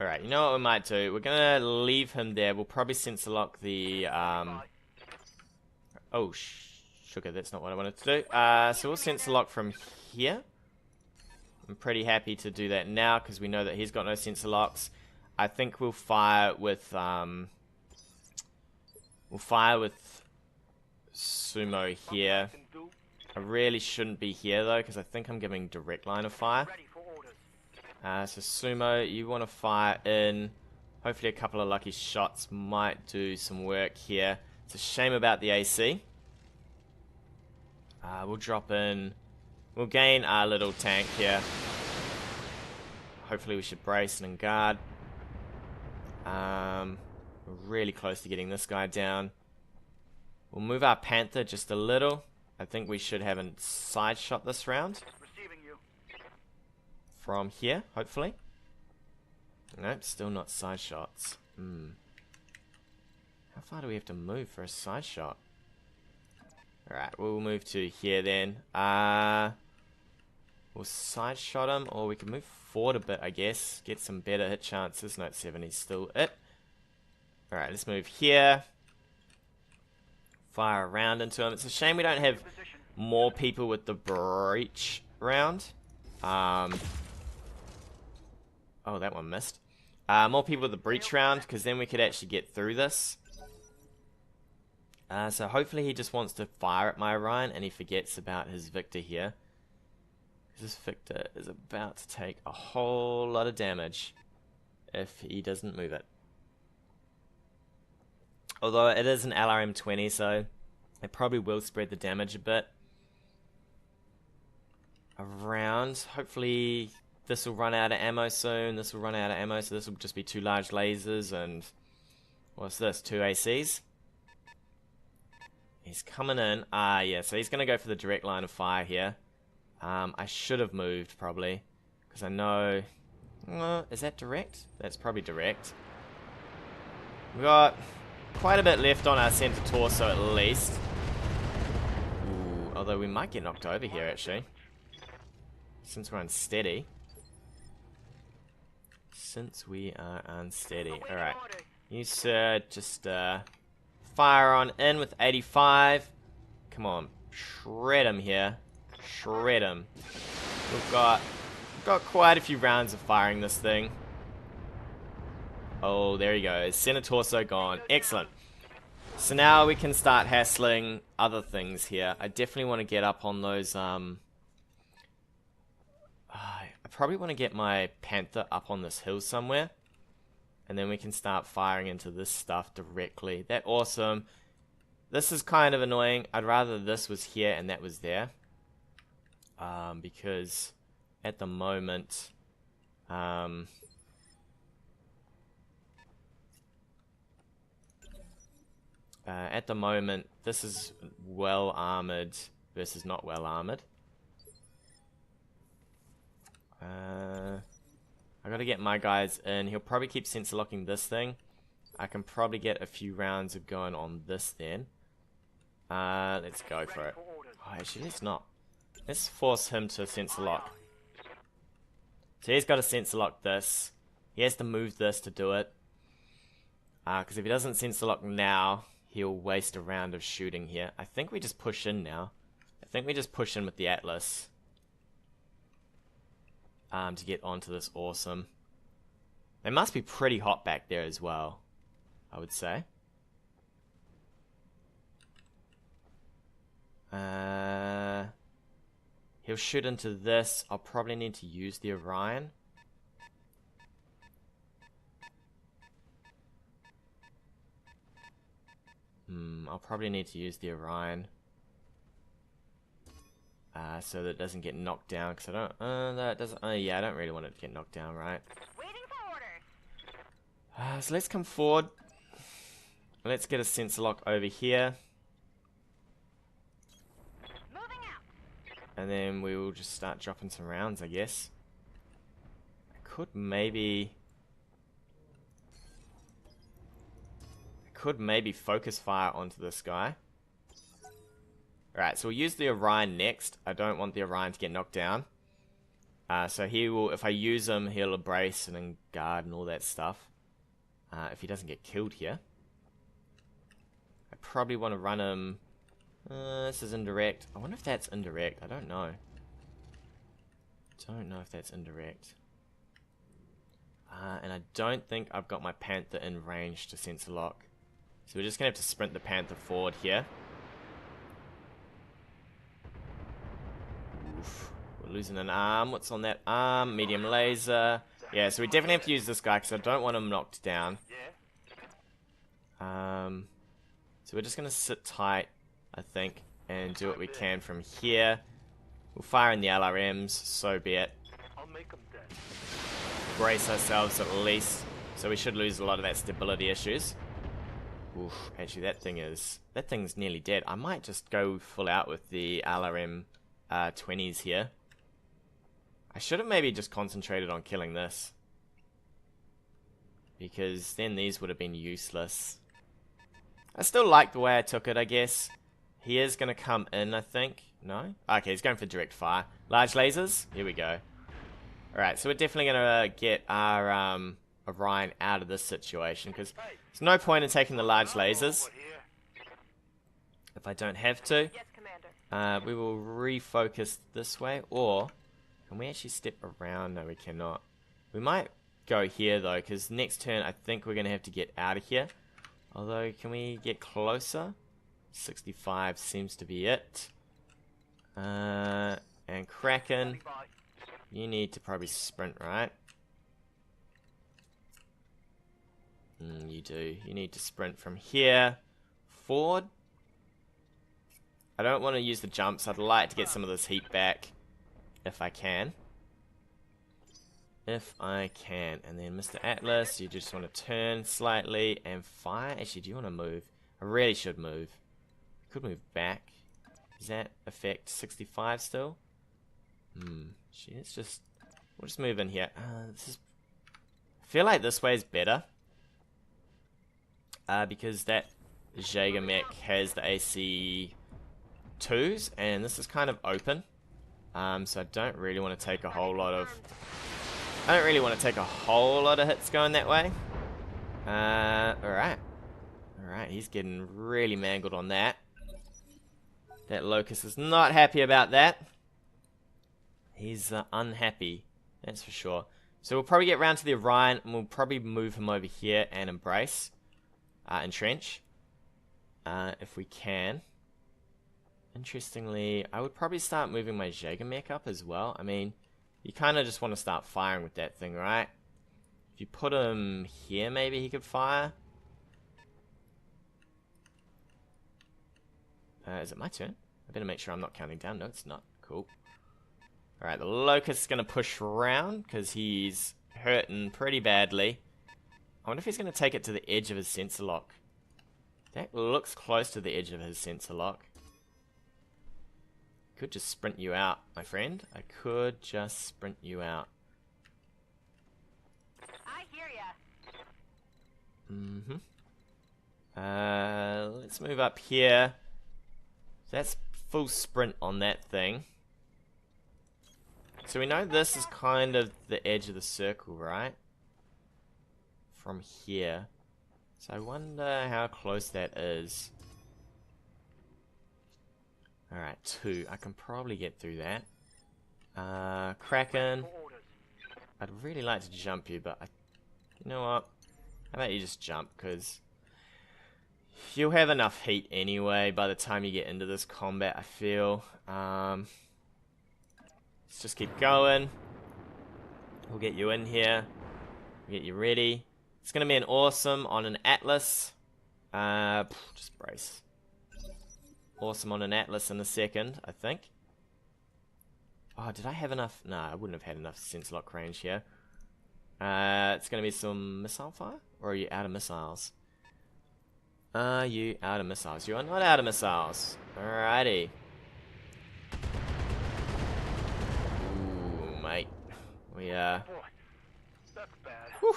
Alright, you know what we might do? We're gonna leave him there. We'll probably sensor lock the Oh, sugar, that's not what I wanted to do. So we'll sensor lock from here. I'm pretty happy to do that now because we know that he's got no sensor locks. I think we'll fire with Sumo here. I really shouldn't be here though because I think I'm giving direct line of fire. Ready for orders. So Sumo, you want to fire in. Hopefully a couple of lucky shots might do some work here. It's a shame about the AC. We'll drop in. We'll gain our little tank here. Hopefully we should brace and guard. We're really close to getting this guy down. We'll move our Panther just a little. I think we should have a side shot this round. Receiving you. From here, hopefully. Nope, still not side shots. How far do we have to move for a side shot? Alright, we'll move to here then. We'll side shot him, or we can move forward a bit, I guess. Get some better hit chances. Note 70 is still it. Alright, let's move here. Fire around into him. It's a shame we don't have more people with the breach round. Oh, that one missed. More people with the breach round, because then we could actually get through this. So hopefully he just wants to fire at my Orion, and he forgets about his Victor here. This Victor is about to take a whole lot of damage if he doesn't move it. Although it is an LRM-20, so it probably will spread the damage a bit around. Hopefully this will run out of ammo soon. This will run out of ammo, so this will just be 2 large lasers and... what's this? 2 ACs? He's coming in. Yeah, so he's going to go for the direct line of fire here. I should have moved, probably. Because I know... is that direct? That's probably direct. We've got quite a bit left on our center torso, at least. Ooh, although we might get knocked over here, actually. Since we're unsteady. Since we are unsteady. Alright. You, sir, just fire on in with 85. Come on. Shred him here. Shred him. We've got quite a few rounds of firing this thing. Oh, there he goes. Center torso gone. Excellent. So now we can start hassling other things here. I definitely want to get up on those, I probably want to get my Panther up on this hill somewhere. And then we can start firing into this stuff directly. That's awesome. This is kind of annoying. I'd rather this was here and that was there. Because at the moment... at the moment, this is well armored versus not well armored. I gotta get my guys in. He'll probably keep sensor locking this thing. I can probably get a few rounds of going on this then. Let's go for it. Oh, actually, let's not. Let's force him to sensor lock. So he's got to sensor lock this. He has to move this to do it. Because if he doesn't sensor lock now, he'll waste a round of shooting here. I think we just push in now. I think we just push in with the Atlas. To get onto this awesome. They must be pretty hot back there as well, I would say. He'll shoot into this. I'll probably need to use the Orion. I'll probably need to use the Orion. So that it doesn't get knocked down, because I don't, that doesn't, yeah, I don't really want it to get knocked down, right? Waiting for orders. So let's come forward. Let's get a sensor lock over here. Moving out. And then we will just start dropping some rounds, I guess. I could maybe focus fire onto this guy. Alright, so we'll use the Orion next. I don't want the Orion to get knocked down. So he will, if I use him, he'll brace and then guard and all that stuff. If he doesn't get killed here. I probably want to run him This is indirect. I wonder if that's indirect. I don't know. Don't know if that's indirect. And I don't think I've got my Panther in range to sensor lock. So we're just going to have to sprint the Panther forward here. Oof. We're losing an arm. What's on that arm? Medium laser. Yeah, so we definitely have to use this guy because I don't want him knocked down. So we're just going to sit tight, I think, and do what we can from here. We'll fire in the LRMs, so be it. I'll make them dead. Brace ourselves at least. So we should lose a lot of that stability issues. Oof, actually that thing's nearly dead. I might just go full out with the LRM 20s here. I should have maybe just concentrated on killing this, because then these would have been useless. I still like the way I took it, I guess. He is going to come in, I think. No? Okay, he's going for direct fire. Large lasers? Here we go. Alright, so we're definitely going to get our Orion out of this situation, because there's no point in taking the large lasers if I don't have to. Yes, Commander. We will refocus this way, or can we actually step around? No, we cannot. We might go here though, because next turn I think we're going to have to get out of here. Although, can we get closer? 65 seems to be it. And Kraken, you need to probably sprint, right? You do. You need to sprint from here forward. I don't want to use the jumps. I'd like to get some of this heat back if I can. If I can. And then Mr. Atlas, you just want to turn slightly and fire. Actually, do you want to move? I really should move. Could move back. Does that affect 65 still? Let's just... We'll just move in here. I feel like this way is better. Because that Jaeger Mech has the AC 2s, and this is kind of open. So I don't really want to take a whole lot of... hits going that way. Alright. Alright, he's getting really mangled on that. That Locust is not happy about that. He's unhappy, that's for sure. So we'll probably get round to the Orion, and we'll probably move him over here and embrace. Entrench. If we can. Interestingly, I would probably start moving my Jaeger Mech up as well. I mean, you kind of just want to start firing with that thing, right? If you put him here, maybe he could fire. Is it my turn? I better make sure I'm not counting down. No, it's not. Cool. Alright, the Locust is going to push around because he's hurting pretty badly. I wonder if he's going to take it to the edge of his sensor lock. That looks close to the edge of his sensor lock. Could just sprint you out, my friend. I could just sprint you out. I hear ya. Let's move up here. That's full sprint on that thing. So we know this is kind of the edge of the circle, right? From here. So I wonder how close that is. Alright, 2. I can probably get through that. Kraken. I'd really like to jump you, but you know what? How about you just jump, because you'll have enough heat anyway by the time you get into this combat, I feel. Let's just keep going. We'll get you in here. We'll get you ready. It's going to be an awesome on an Atlas. Just brace. Awesome on an Atlas in a second, I think. Oh, did I have enough? No, I wouldn't have had enough sensor lock range here. It's going to be some missile fire? Or are you out of missiles? Are you out of missiles? You are not out of missiles. Alrighty. Ooh, mate. We, Boy, that's bad. whew,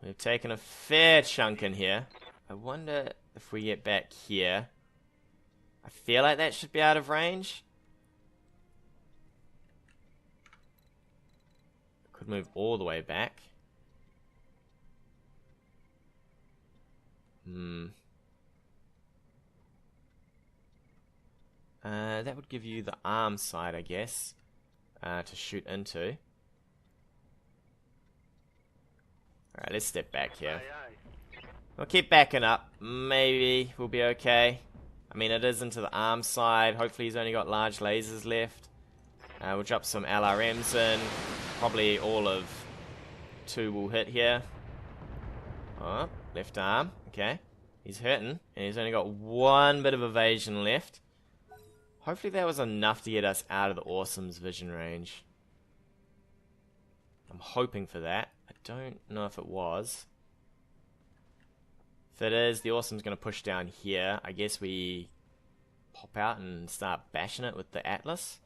we've taken a fair chunk in here. I wonder if we get back here. I feel like that should be out of range. Could move all the way back. That would give you the arm side, I guess, to shoot into. Alright, let's step back here. We'll keep backing up. Maybe we'll be okay. I mean, it is into the arm side. Hopefully he's only got large lasers left. We'll drop some LRMs in. Probably all of 2 will hit here. Oh, left arm. Okay. He's hurting. And he's only got 1 bit of evasion left. Hopefully that was enough to get us out of the Awesome's vision range. I'm hoping for that. I don't know if it was. If it is, the Awesome's going to push down here. I guess we pop out and start bashing it with the Atlas.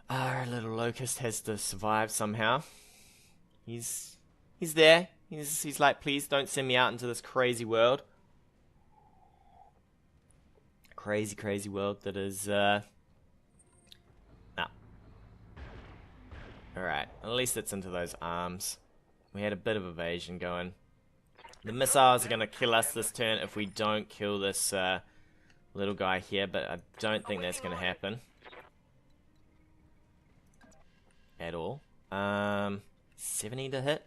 Our little Locust has to survive somehow. He's there. He's like, please don't send me out into this crazy world. Crazy, crazy world that is, no. Alright, at least it's into those arms. We had a bit of evasion going. The missiles are going to kill us this turn if we don't kill this little guy here, but I don't think that's going to happen. At all. 70 to hit?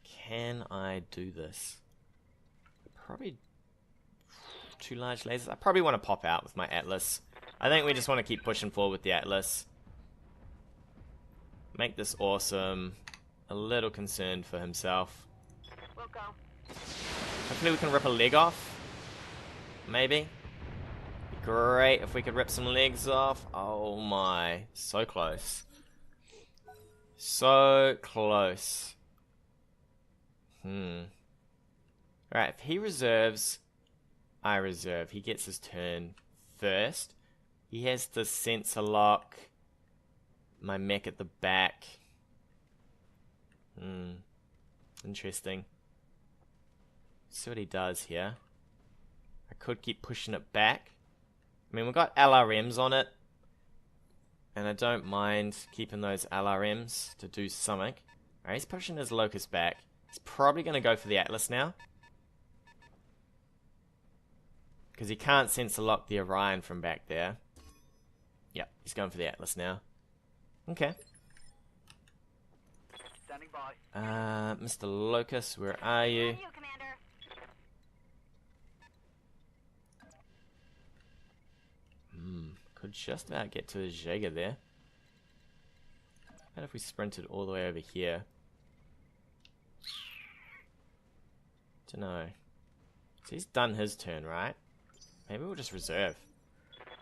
Can I do this? Probably 2 large lasers. I probably want to pop out with my Atlas. I think we just want to keep pushing forward with the Atlas. Make this Awesome a little concerned for himself. We'll go. Hopefully we can rip a leg off. Maybe. Be great if we could rip some legs off. Oh my. So close. So close. Alright, if he reserves, I reserve. He gets his turn first. He has to sensor lock my mech at the back. Interesting. See what he does here. I could keep pushing it back. I mean, we've got LRMs on it. And I don't mind keeping those LRMs to do something. Alright, he's pushing his Locust back. He's probably going to go for the Atlas now. Because he can't sensor lock the Orion from back there. Yep, he's going for the Atlas now. Okay. Standing by. Mr. Locust, where are you? You, Commander. Could just about get to his Jaeger there. What if we sprinted all the way over here? Dunno. So he's done his turn, right? Maybe we'll just reserve.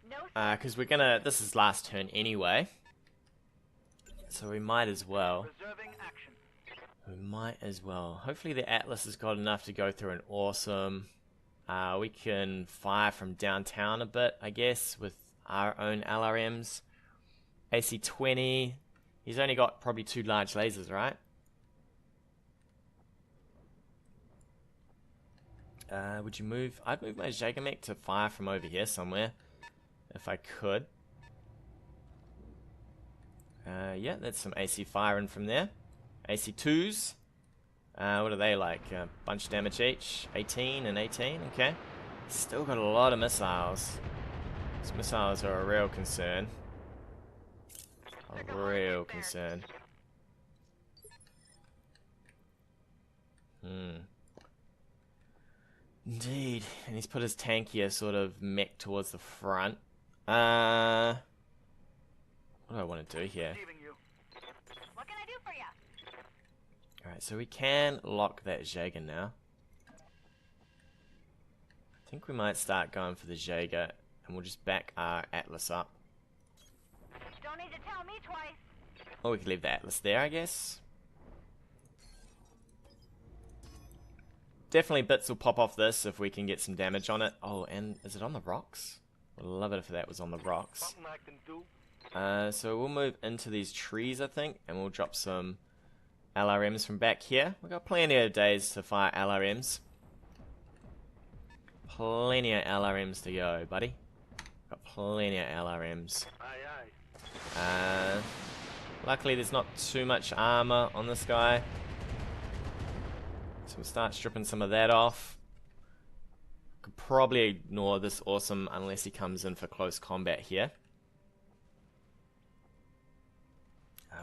No. Because we're gonna... This is last turn anyway. So we might as well. Reserving action. We might as well. Hopefully the Atlas has got enough to go through an Awesome. We can fire from downtown a bit, I guess, with our own LRMs. AC-20. He's only got probably 2 large lasers, right? Would you move? I'd move my Jaeger Mech to fire from over here somewhere, if I could. Yeah, that's some AC firing from there. AC2s. What are they like? Bunch of damage each. 18 and 18, okay. Still got a lot of missiles. These missiles are a real concern. A real concern. Indeed. And he's put his tankier sort of mech towards the front. What do I want to do here? Receiving you. What can I do for you? Alright, so we can lock that Jaeger now. I think we might start going for the Jaeger, and we'll just back our Atlas up. Don't need to tell me twice. Or we could leave the Atlas there, I guess. Definitely bits will pop off this if we can get some damage on it. Oh, and is it on the rocks? Would love it if that was on the rocks. Something I can do. So we'll move into these trees, I think, and we'll drop some LRMs from back here. We've got plenty of days to fire LRMs. Plenty of LRMs to go, buddy. Got plenty of LRMs. Aye, aye. Luckily there's not too much armor on this guy. So we'll start stripping some of that off. Could probably ignore this awesome unless he comes in for close combat here.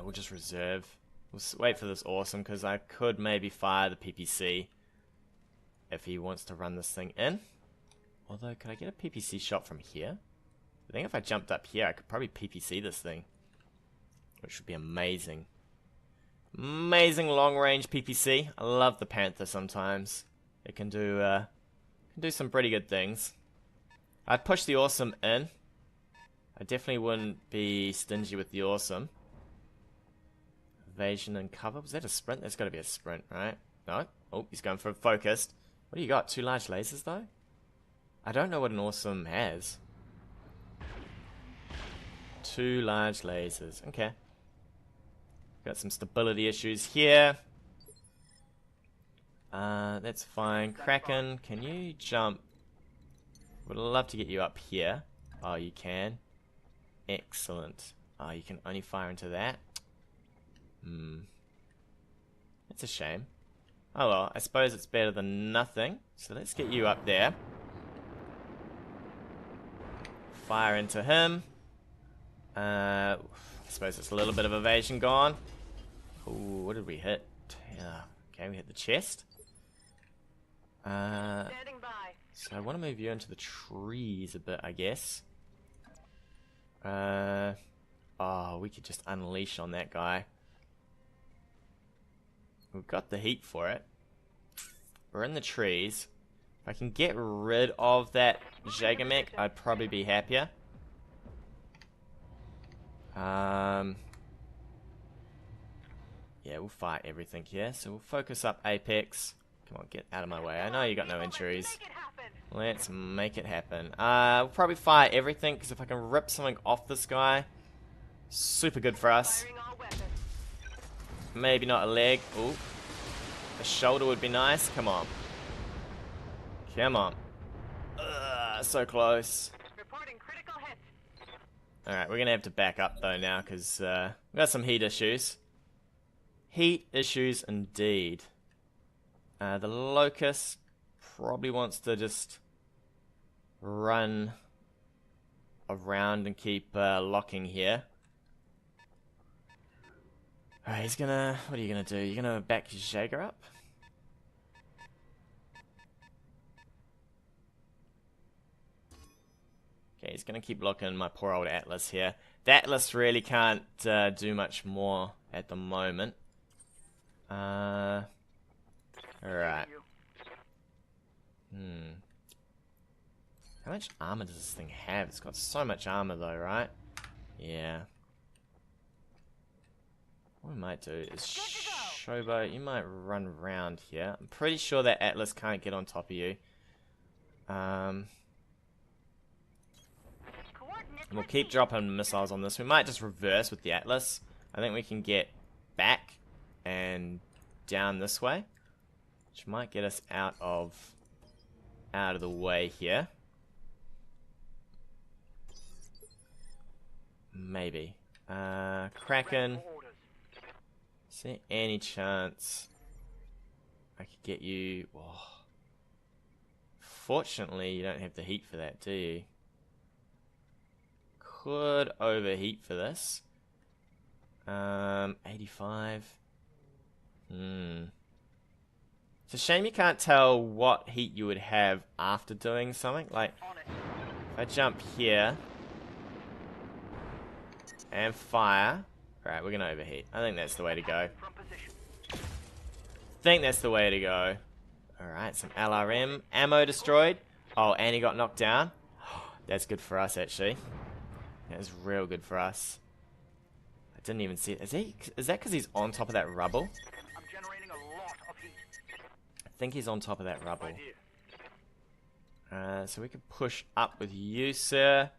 We'll just reserve. We'll wait for this awesome because I could maybe fire the PPC if he wants to run this thing in. Although, could I get a PPC shot from here? I think if I jumped up here, I could probably PPC this thing, which would be amazing. Amazing long-range PPC. I love the Panther sometimes. It can do some pretty good things. I'd push the awesome in. I definitely wouldn't be stingy with the awesome. Evasion and cover. Was that a sprint? That's got to be a sprint, right? No? Oh, he's going for a focused. What do you got? 2 large lasers, though? I don't know what an awesome has. 2 large lasers. Okay. Got some stability issues here. That's fine. Kraken, can you jump? Would love to get you up here. Oh, you can. Excellent. Oh, you can only fire into that. That's a shame. Oh well, I suppose it's better than nothing. So let's get you up there. Fire into him. I suppose it's a little bit of evasion gone. Ooh, what did we hit? Okay, we hit the chest. Standing by. So I want to move you into the trees a bit, I guess. Oh, we could just unleash on that guy. We've got the heat for it. We're in the trees. If I can get rid of that Jaeger mech, I'd probably be happier. Yeah, we'll fight everything here. So we'll focus up Apex. Come on, get out of my way. I know you got no injuries. Let's make it happen. We'll probably fire everything, because if I can rip something off this guy, super good for us. Maybe not a leg. Ooh. A shoulder would be nice. Come on. Come on. So close. Reporting critical hit. Alright, we're going to have to back up though now, because we've got some heat issues. Heat issues indeed. The Locust probably wants to just run around and keep locking here. Alright, he's gonna... What are you gonna do? You're gonna back your Jaeger up? Okay, he's gonna keep locking my poor old Atlas here. The Atlas really can't do much more at the moment. Alright. How much armor does this thing have? It's got so much armor though, right? Yeah. What we might do is Showboat, you might run around here. I'm pretty sure that Atlas can't get on top of you. And we'll keep dropping missiles on this. We might just reverse with the Atlas. I think we can get back and down this way, which might get us out of the way here. Maybe. Kraken. Is there any chance I could get you... Oh. Fortunately, you don't have the heat for that, do you? Could overheat for this. 85. It's a shame you can't tell what heat you would have after doing something. Like, if I jump here and fire... Alright, we're gonna overheat. I think that's the way to go. Alright, some LRM. Ammo destroyed. Oh, and he got knocked down. That's good for us, actually. That is real good for us. I didn't even see it. Is that because he's on top of that rubble? I'm generating a lot of heat. I think he's on top of that rubble. So we could push up with you, sir.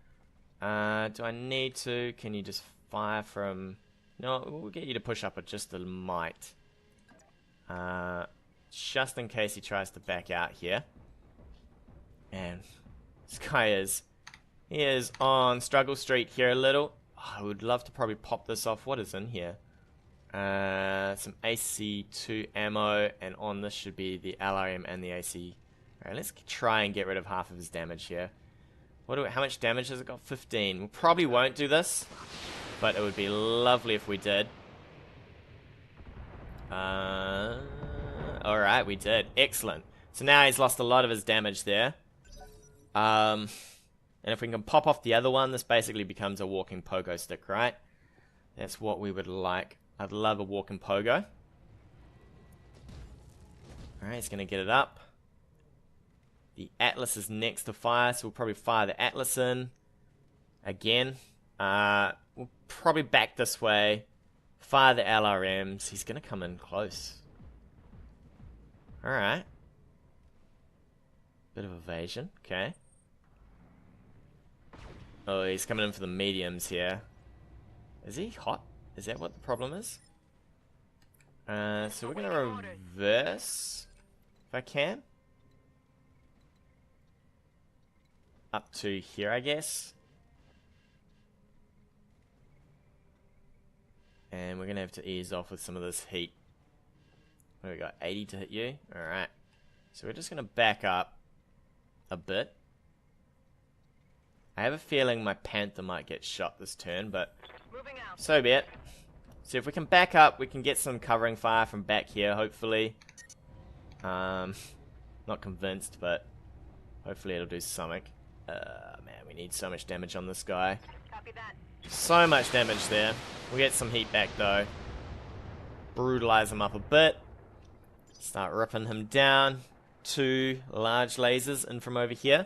Do I need to? Can you just fire from... No, we'll get you to push up with just a might. Just in case he tries to back out here. And this guy is... He is on Struggle Street here a little. Oh, I would love to probably pop this off. What is in here? Some AC2 ammo, and on this should be the LRM and the AC... Alright, let's try and get rid of half of his damage here. How much damage has it got? 15. We probably won't do this, but it would be lovely if we did. Alright, we did. Excellent. So now he's lost a lot of his damage there. And if we can pop off the other one, this basically becomes a walking pogo stick, right? That's what we would like. I'd love a walking pogo. Alright, he's going to get it up. The Atlas is next to fire, so we'll probably fire the Atlas in. Again. We'll probably back this way. Fire the LRMs. He's going to come in close. Alright. Bit of evasion. Okay. Oh, he's coming in for the mediums here. Is he hot? Is that what the problem is? So we're going to reverse. If I can. Up to here, I guess. And we're going to have to ease off with some of this heat. What do we got? 80 to hit you? Alright. So we're just going to back up a bit. I have a feeling my Panther might get shot this turn, but so be it. So if we can back up, we can get some covering fire from back here, hopefully. Not convinced, but hopefully it'll do something. Man, we need so much damage on this guy. Copy that. So much damage there. We'll get some heat back though. Brutalize him up a bit. Start ripping him down. 2 large lasers in from over here.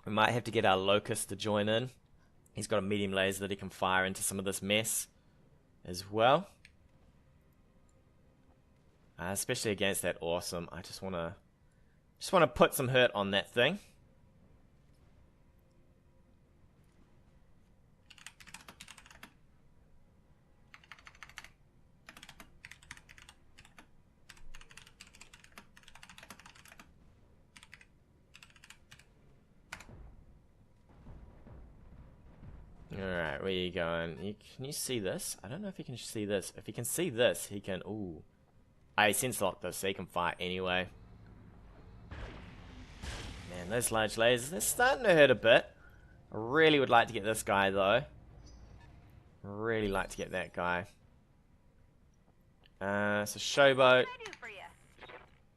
We might have to get our Locust to join in. He's got a medium laser that he can fire into some of this mess as well. Especially against that awesome. I just want to put some hurt on that thing. Alright, where are you going? Can you see this? I don't know if he can see this. If he can see this, he can... Ooh. I sense lock this, so he can fight anyway. Man, those large lasers, they're starting to hurt a bit. I really would like to get this guy, though. Really like to get that guy. So Showboat.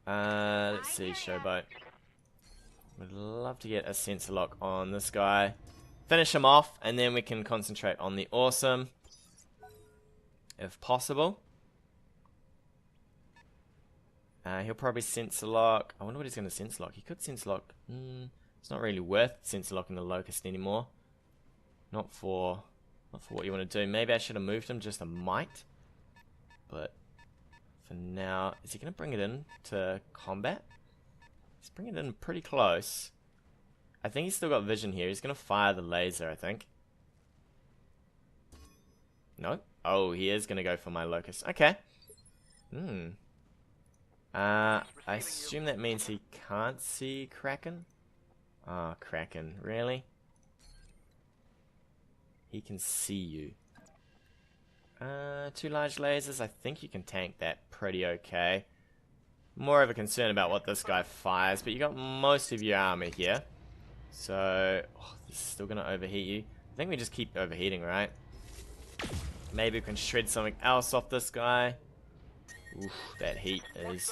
Let's see, Showboat. Would love to get a sensor lock on this guy. Finish him off, and then we can concentrate on the awesome. If possible. He'll probably sensor lock. I wonder what he's going to sensor lock. He could sensor lock. It's not really worth sensor locking the Locust anymore. Not for what you want to do. Maybe I should have moved him just a mite. But for now, is he going to bring it in to combat? He's bringing it in pretty close. I think he's still got vision here. He's going to fire the laser, I think. No? Oh, he is going to go for my Locust. Okay. I assume that means he can't see Kraken? Ah, Kraken. Really? He can see you. 2 large lasers. I think you can tank that pretty okay. More of a concern about what this guy fires, but you got most of your armor here. So, this is still going to overheat you. I think we just keep overheating, right? Maybe we can shred something else off this guy. Oof, that heat is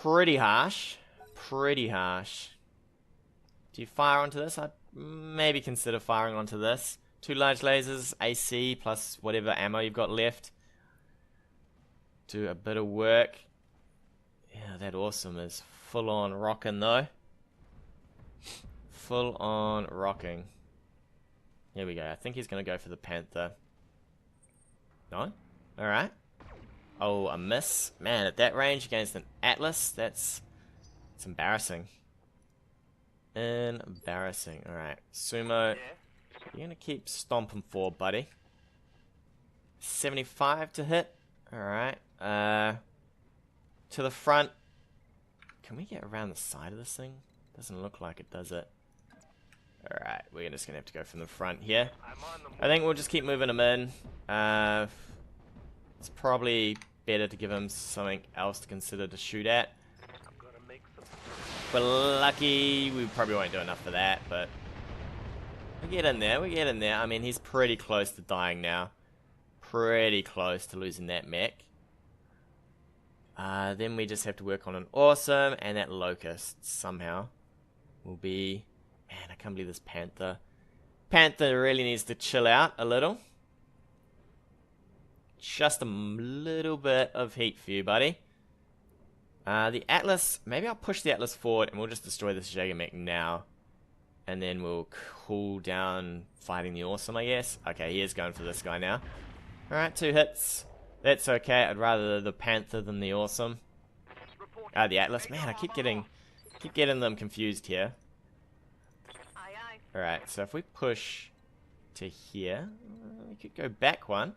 pretty harsh. Pretty harsh. Do you fire onto this? I'd maybe consider firing onto this. 2 large lasers, AC, plus whatever ammo you've got left. Do a bit of work. Yeah, that awesome is full on rocking though. Full on rocking. Here we go. I think he's going to go for the Panther. No? Alright. Oh, a miss. Man, at that range against an Atlas, it's embarrassing. Embarrassing. Alright. Sumo, you're going to keep stomping forward, buddy. 75 to hit. Alright. To the front. Can we get around the side of this thing? Doesn't look like it, does it? Alright, we're just going to have to go from the front here. I think we'll just keep moving them in. It's probably better to give him something else to consider to shoot at. I'm gonna make some. We're lucky. We probably won't do enough for that, but we get in there. We get in there. I mean, he's pretty close to dying now. Pretty close to losing that mech. Then we just have to work on an awesome, and that locust somehow will be... Man, I can't believe this panther. Panther really needs to chill out a little. Just a little bit of heat for you, buddy. The Atlas, maybe I'll push the Atlas forward and we'll just destroy this Jaeger mech now. And then we'll cool down fighting the awesome, I guess. Okay, he is going for this guy now. Alright, 2 hits. That's okay. I'd rather the Panther than the awesome. The Atlas. Man, I keep getting them confused here. Aye, aye. Alright, so if we push to here, we could go back one.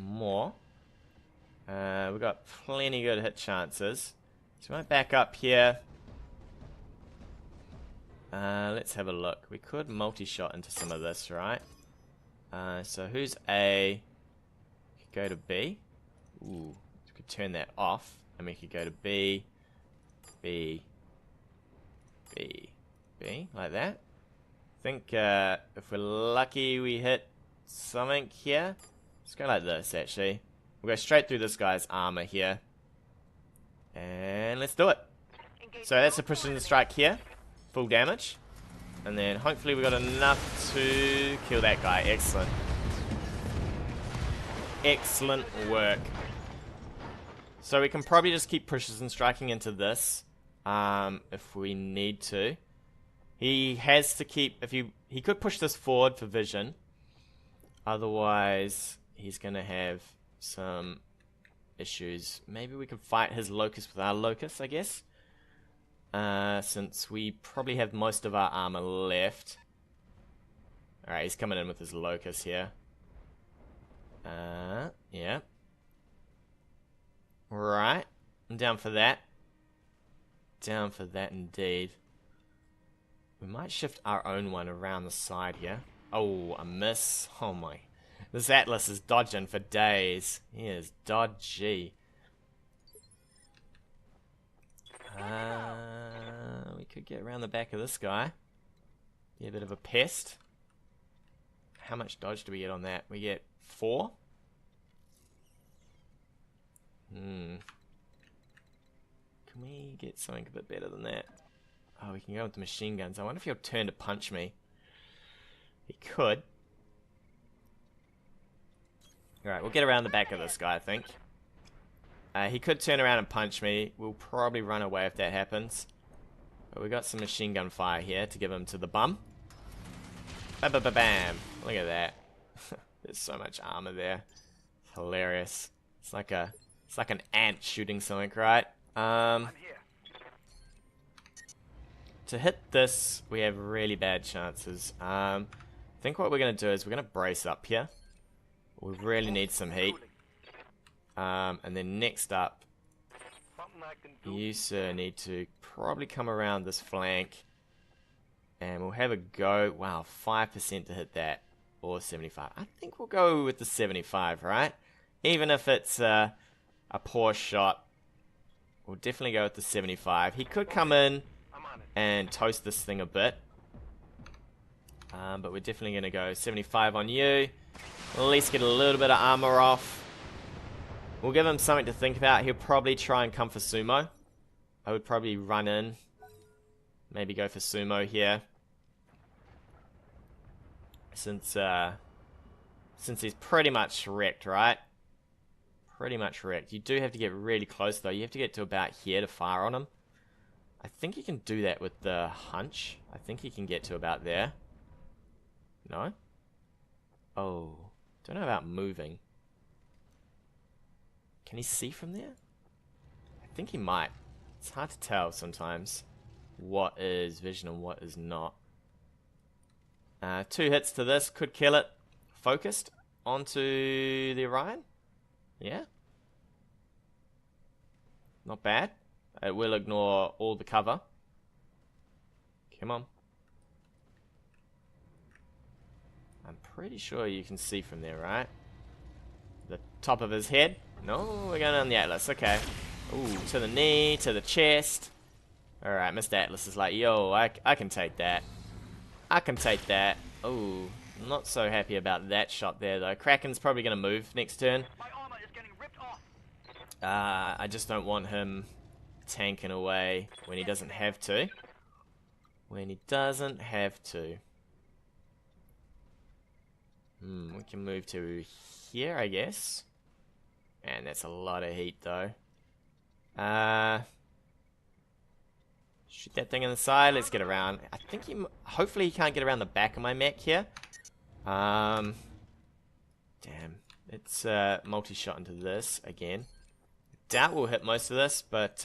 More. We've got plenty good hit chances. So we might back up here. Let's have a look. We could multi-shot into some of this, right? So who's A? We could go to B. Ooh, we could turn that off. And we could go to B, B, B, B, like that. I think if we're lucky we hit something here. Let's go like this, actually. We'll go straight through this guy's armor here. And let's do it. So that's a precision strike here. Full damage. And then hopefully we got enough to kill that guy. Excellent. Excellent work. So we can probably just keep precision striking into this. If we need to. He has to keep... He could push this forward for vision. Otherwise, he's going to have some issues. Maybe we can fight his locust with our locust, I guess. Since we probably have most of our armor left. Alright, he's coming in with his locust here. Yeah. Right. I'm down for that. Down for that indeed. We might shift our own one around the side here. Oh, a miss. Oh my. This Atlas is dodging for days. He is dodgy. We could get around the back of this guy. Be a bit of a pest. How much dodge do we get on that? We get 4? Can we get something a bit better than that? Oh, we can go with the machine guns. I wonder if he'll turn to punch me. He could. Alright, we'll get around the back of this guy, I think. He could turn around and punch me. We'll probably run away if that happens. But we got some machine gun fire here to give him to the bum. Ba-ba-ba-bam. Look at that. There's so much armor there. It's hilarious. It's like an ant shooting something, right? I'm here. To hit this, we have really bad chances. I think what we're going to do is we're going to brace up here. We really need some heat. And then next up, Something I can do. you, sir, need to probably come around this flank. And we'll have a go. Wow, 5% to hit that. Or 75. I think we'll go with the 75, right? Even if it's a poor shot. We'll definitely go with the 75. He could come in I'm on it. and toast this thing a bit. But we're definitely going to go 75 on you. At least get a little bit of armor off. We'll give him something to think about. He'll probably try and come for sumo. I would probably run in. Maybe go for sumo here. Since he's pretty much wrecked, right? Pretty much wrecked. You do have to get really close, though. You have to get to about here to fire on him. I think you can do that with the hunch. I think you can get to about there. No? Oh. Don't know about moving. Can he see from there? I think he might. It's hard to tell sometimes what is vision and what is not. 2 hits to this. Could kill it. Focused onto the Orion. Yeah. Not bad. It will ignore all the cover. Come on. I'm pretty sure you can see from there, right? the top of his head. No, we're going on the Atlas. Okay. Ooh, to the knee, to the chest. Alright, Mr. Atlas is like, yo, I can take that. I can take that. Ooh, not so happy about that shot there, though. Kraken's probably going to move next turn. My armor is getting ripped off. I just don't want him tanking away when he doesn't have to. When he doesn't have to. We can move to here, I guess. Man, that's a lot of heat, though. Shoot that thing on the side. Let's get around. I think he... Hopefully he can't get around the back of my mech here. Damn. It's multi-shot into this again. Doubt we'll hit most of this, but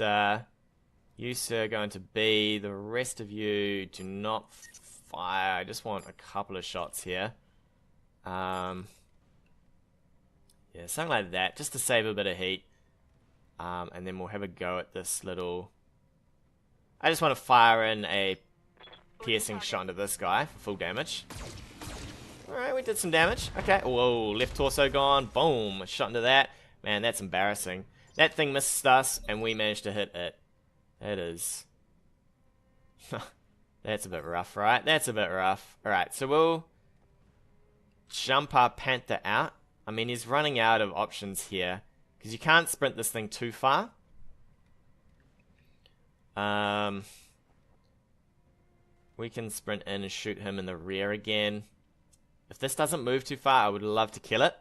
you, sir, are going to B. The rest of you do not fire. I just want a couple of shots here. Yeah, something like that, just to save a bit of heat. And then we'll have a go at this little... I just want to fire in a piercing shot into this guy for full damage. Alright, we did some damage. Okay, whoa, left torso gone. Boom, shot into that. Man, that's embarrassing. That thing missed us, and we managed to hit it. That is... That's a bit rough, right? That's a bit rough. Alright, so we'll jump our Panther out. I mean, he's running out of options here, because you can't sprint this thing too far. We can sprint in and shoot him in the rear again. If this doesn't move too far, I would love to kill it.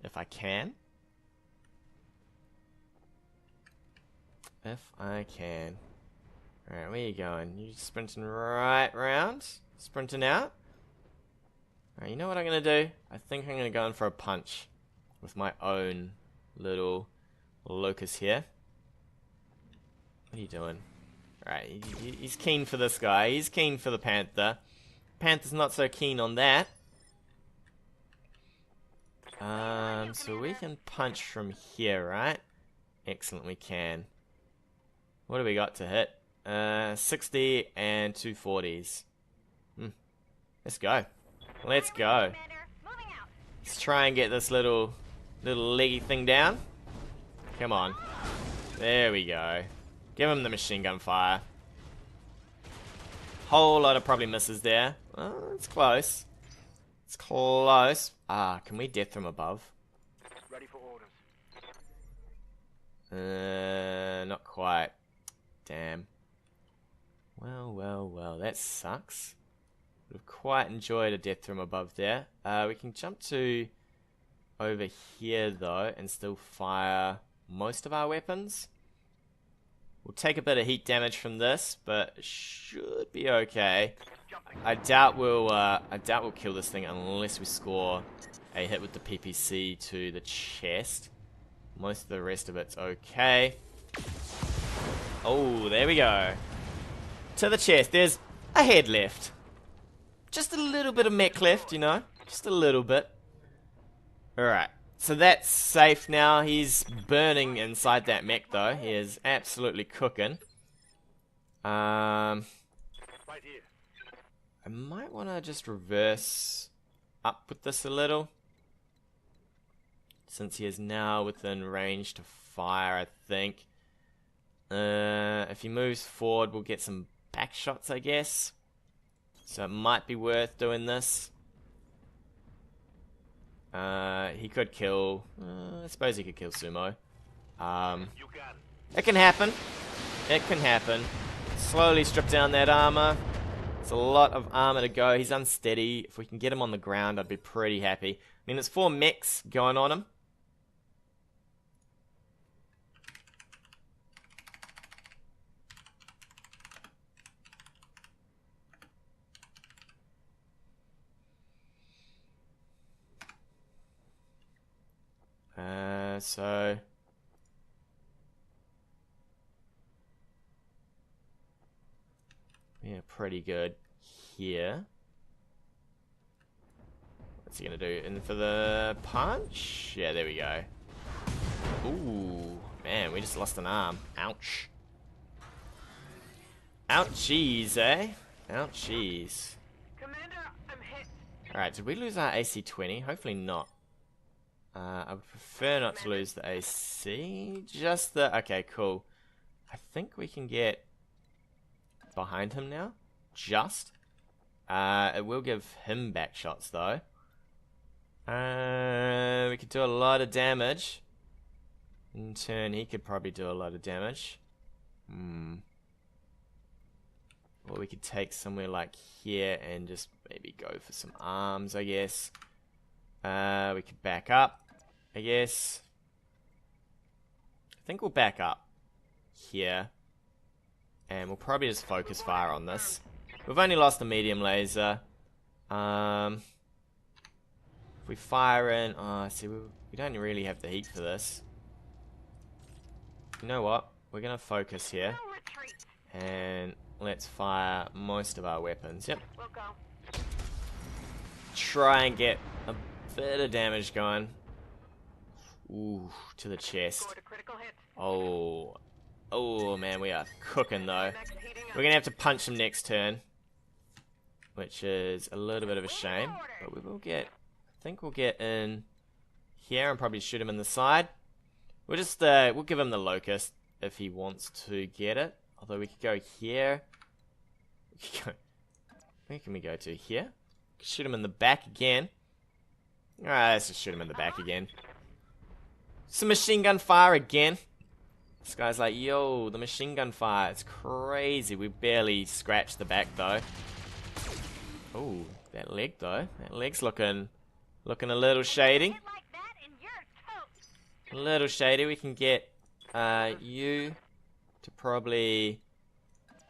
If I can. If I can. Alright, where are you going? You sprinting right round? Sprinting out? Alright, you know what I'm going to do? I think I'm going to go in for a punch with my own little locust here. What are you doing? Alright, he's keen for this guy. He's keen for the Panther. Panther's not so keen on that. So we can punch from here, right? Excellent, we can. What do we got to hit? 60 and 240s. Let's go. Let's go. Let's try and get this little leggy thing down. Come on. There we go. Give him the machine gun fire. Whole lot of probably misses there. Oh, it's close. It's close. Ah, can we death from above? Ready for orders. Not quite. Damn. Well, that sucks. Would have quite enjoyed a death from above there. We can jump to over here, though, and still fire most of our weapons. We'll take a bit of heat damage from this, but should be okay. I doubt we'll kill this thing unless we score a hit with the PPC to the chest. Most of the rest of it's okay. Oh, there we go. To the chest. There's a head left. Just a little bit of mech left, you know. Just a little bit. Alright. So that's safe now. He's burning inside that mech, though. He is absolutely cooking. Right here. I might want to just reverse up with this a little. Since he is now within range to fire, I think. If he moves forward, we'll get some back shots, I guess. So it might be worth doing this. He could kill... I suppose he could kill Sumo. You got it. It can happen. It can happen. Slowly strip down that armor. It's a lot of armor to go. He's unsteady. If we can get him on the ground, I'd be pretty happy. I mean, there's 4 mechs going on him. So yeah, pretty good here. What's he gonna do? In for the punch? Yeah, there we go. Ooh, man, we just lost an arm. Ouch. Ouchies, eh? Ouchies. Commander, I'm hit. Alright, did we lose our AC-20? Hopefully not. I would prefer not to lose the AC. Just the... Okay, cool. I think we can get behind him now. Just. It will give him back shots, though. We could do a lot of damage. In turn, he could probably do a lot of damage. Or we could take somewhere like here and just maybe go for some arms, I guess. We could back up, I guess. I think we'll back up here. And we'll probably just focus fire on this. We've only lost the medium laser. If we fire in... Oh, see, we don't really have the heat for this. You know what? We're going to focus here. No retreat. And let's fire most of our weapons. Yep. We'll go. Try and get a bit of damage going. Ooh, to the chest. Scored a critical hit. Oh. Oh, man, we are cooking, though. Mechs heating up. We're going to have to punch him next turn. Which is a little bit of a shame. But we will get... I think we'll get in here and probably shoot him in the side. We'll just... we'll give him the locust if he wants to get it. Although we could go here. We could go... Where can we go to? Here? Shoot him in the back again. Alright, let's just shoot him in the back again. Some machine gun fire again. This guy's like, yo, the machine gun fire. It's crazy. We barely scratched the back, though. Oh, that leg, though. That leg's looking a little shady. Hit like that and you're toast. A little shady. We can get you to probably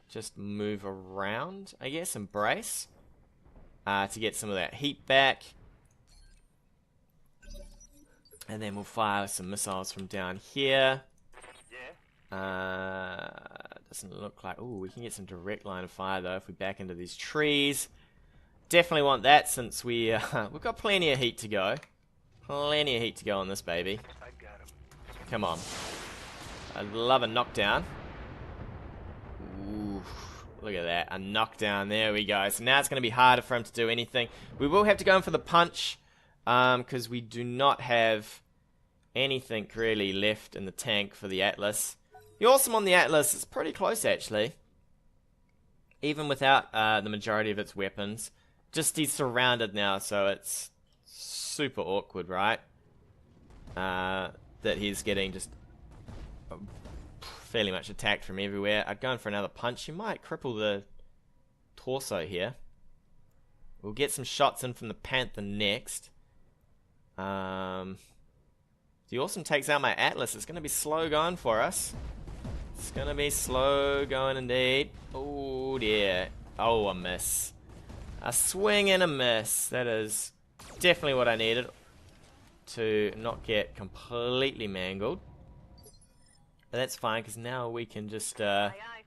just move around, I guess, and brace. To get some of that heat back. And then we'll fire some missiles from down here. Yeah. Doesn't look like... Ooh, we can get some direct line of fire, though, if we back into these trees. Definitely want that, since we've got plenty of heat to go. Plenty of heat to go on this baby. I got him. Come on. I'd love a knockdown. Ooh, look at that. A knockdown. There we go. So now it's going to be harder for him to do anything. We will have to go in for the punch, because we do not have anything really left in the tank for the Atlas. The Awesome on the Atlas is pretty close, actually. Even without the majority of its weapons. Just he's surrounded now, so it's super awkward, right? That he's getting just fairly much attacked from everywhere. I'd go in for another punch. You might cripple the torso here. We'll get some shots in from the Panther next. The Awesome takes out my Atlas. It's going to be slow going for us. It's going to be slow going indeed. Oh dear. Oh, a miss. A swing and a miss. That is definitely what I needed to not get completely mangled. But that's fine, because now we can just Aye, aye.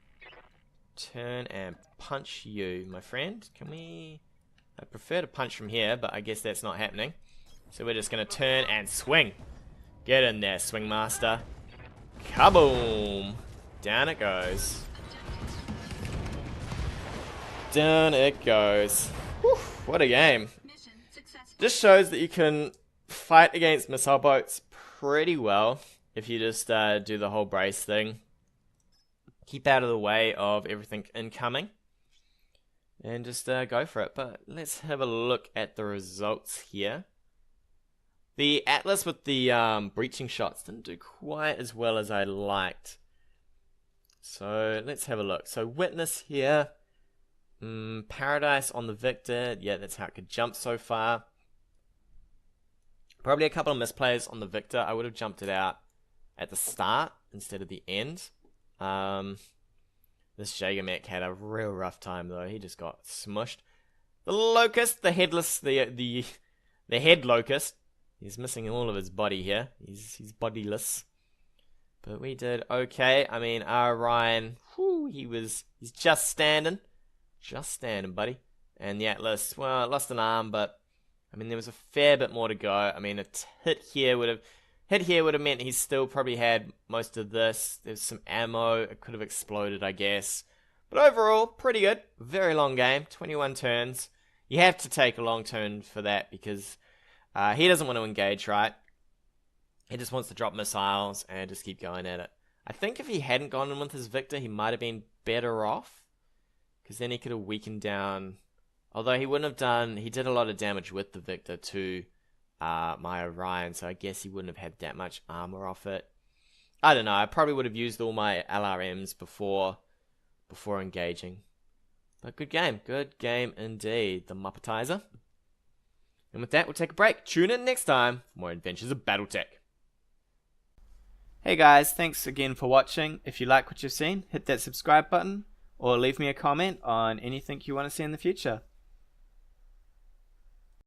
turn and punch you, my friend. Can we... I prefer to punch from here, but I guess that's not happening. So we're just going to turn and swing. Get in there, Swing Master. Kaboom! Down it goes. Down it goes. Whew, what a game. Just shows that you can fight against missile boats pretty well if you just do the whole brace thing. Keep out of the way of everything incoming. And just go for it. But let's have a look at the results here. The Atlas with the breaching shots didn't do quite as well as I liked. So let's have a look. So Witness here. Paradise on the Victor. Yeah, that's how it could jump so far. Probably a couple of misplays on the Victor. I would have jumped it out at the start instead of the end. This Jaeger mech had a real rough time though. He just got smushed. The Locust, the headless, the head Locust. He's missing all of his body here. He's bodiless. But we did okay. I mean, our Ryan, whew, he's just standing. Just standing, buddy. And the Atlas, well, it lost an arm, but I mean, there was a fair bit more to go. I mean, a hit here would have meant he still probably had most of this. There's some ammo. It could have exploded, I guess. But overall, pretty good. Very long game. 21 turns. You have to take a long turn for that because he doesn't want to engage, right? He just wants to drop missiles and just keep going at it. I think if he hadn't gone in with his Victor, he might have been better off. Because then he could have weakened down. Although he wouldn't have done... He did a lot of damage with the Victor to my Orion. So I guess he wouldn't have had that much armor off it. I don't know. I probably would have used all my LRMs before engaging. But good game. Good game indeed. The Muppetizer. And with that, we'll take a break. Tune in next time for more adventures of BattleTech. Hey guys, thanks again for watching. If you like what you've seen, hit that subscribe button or leave me a comment on anything you want to see in the future.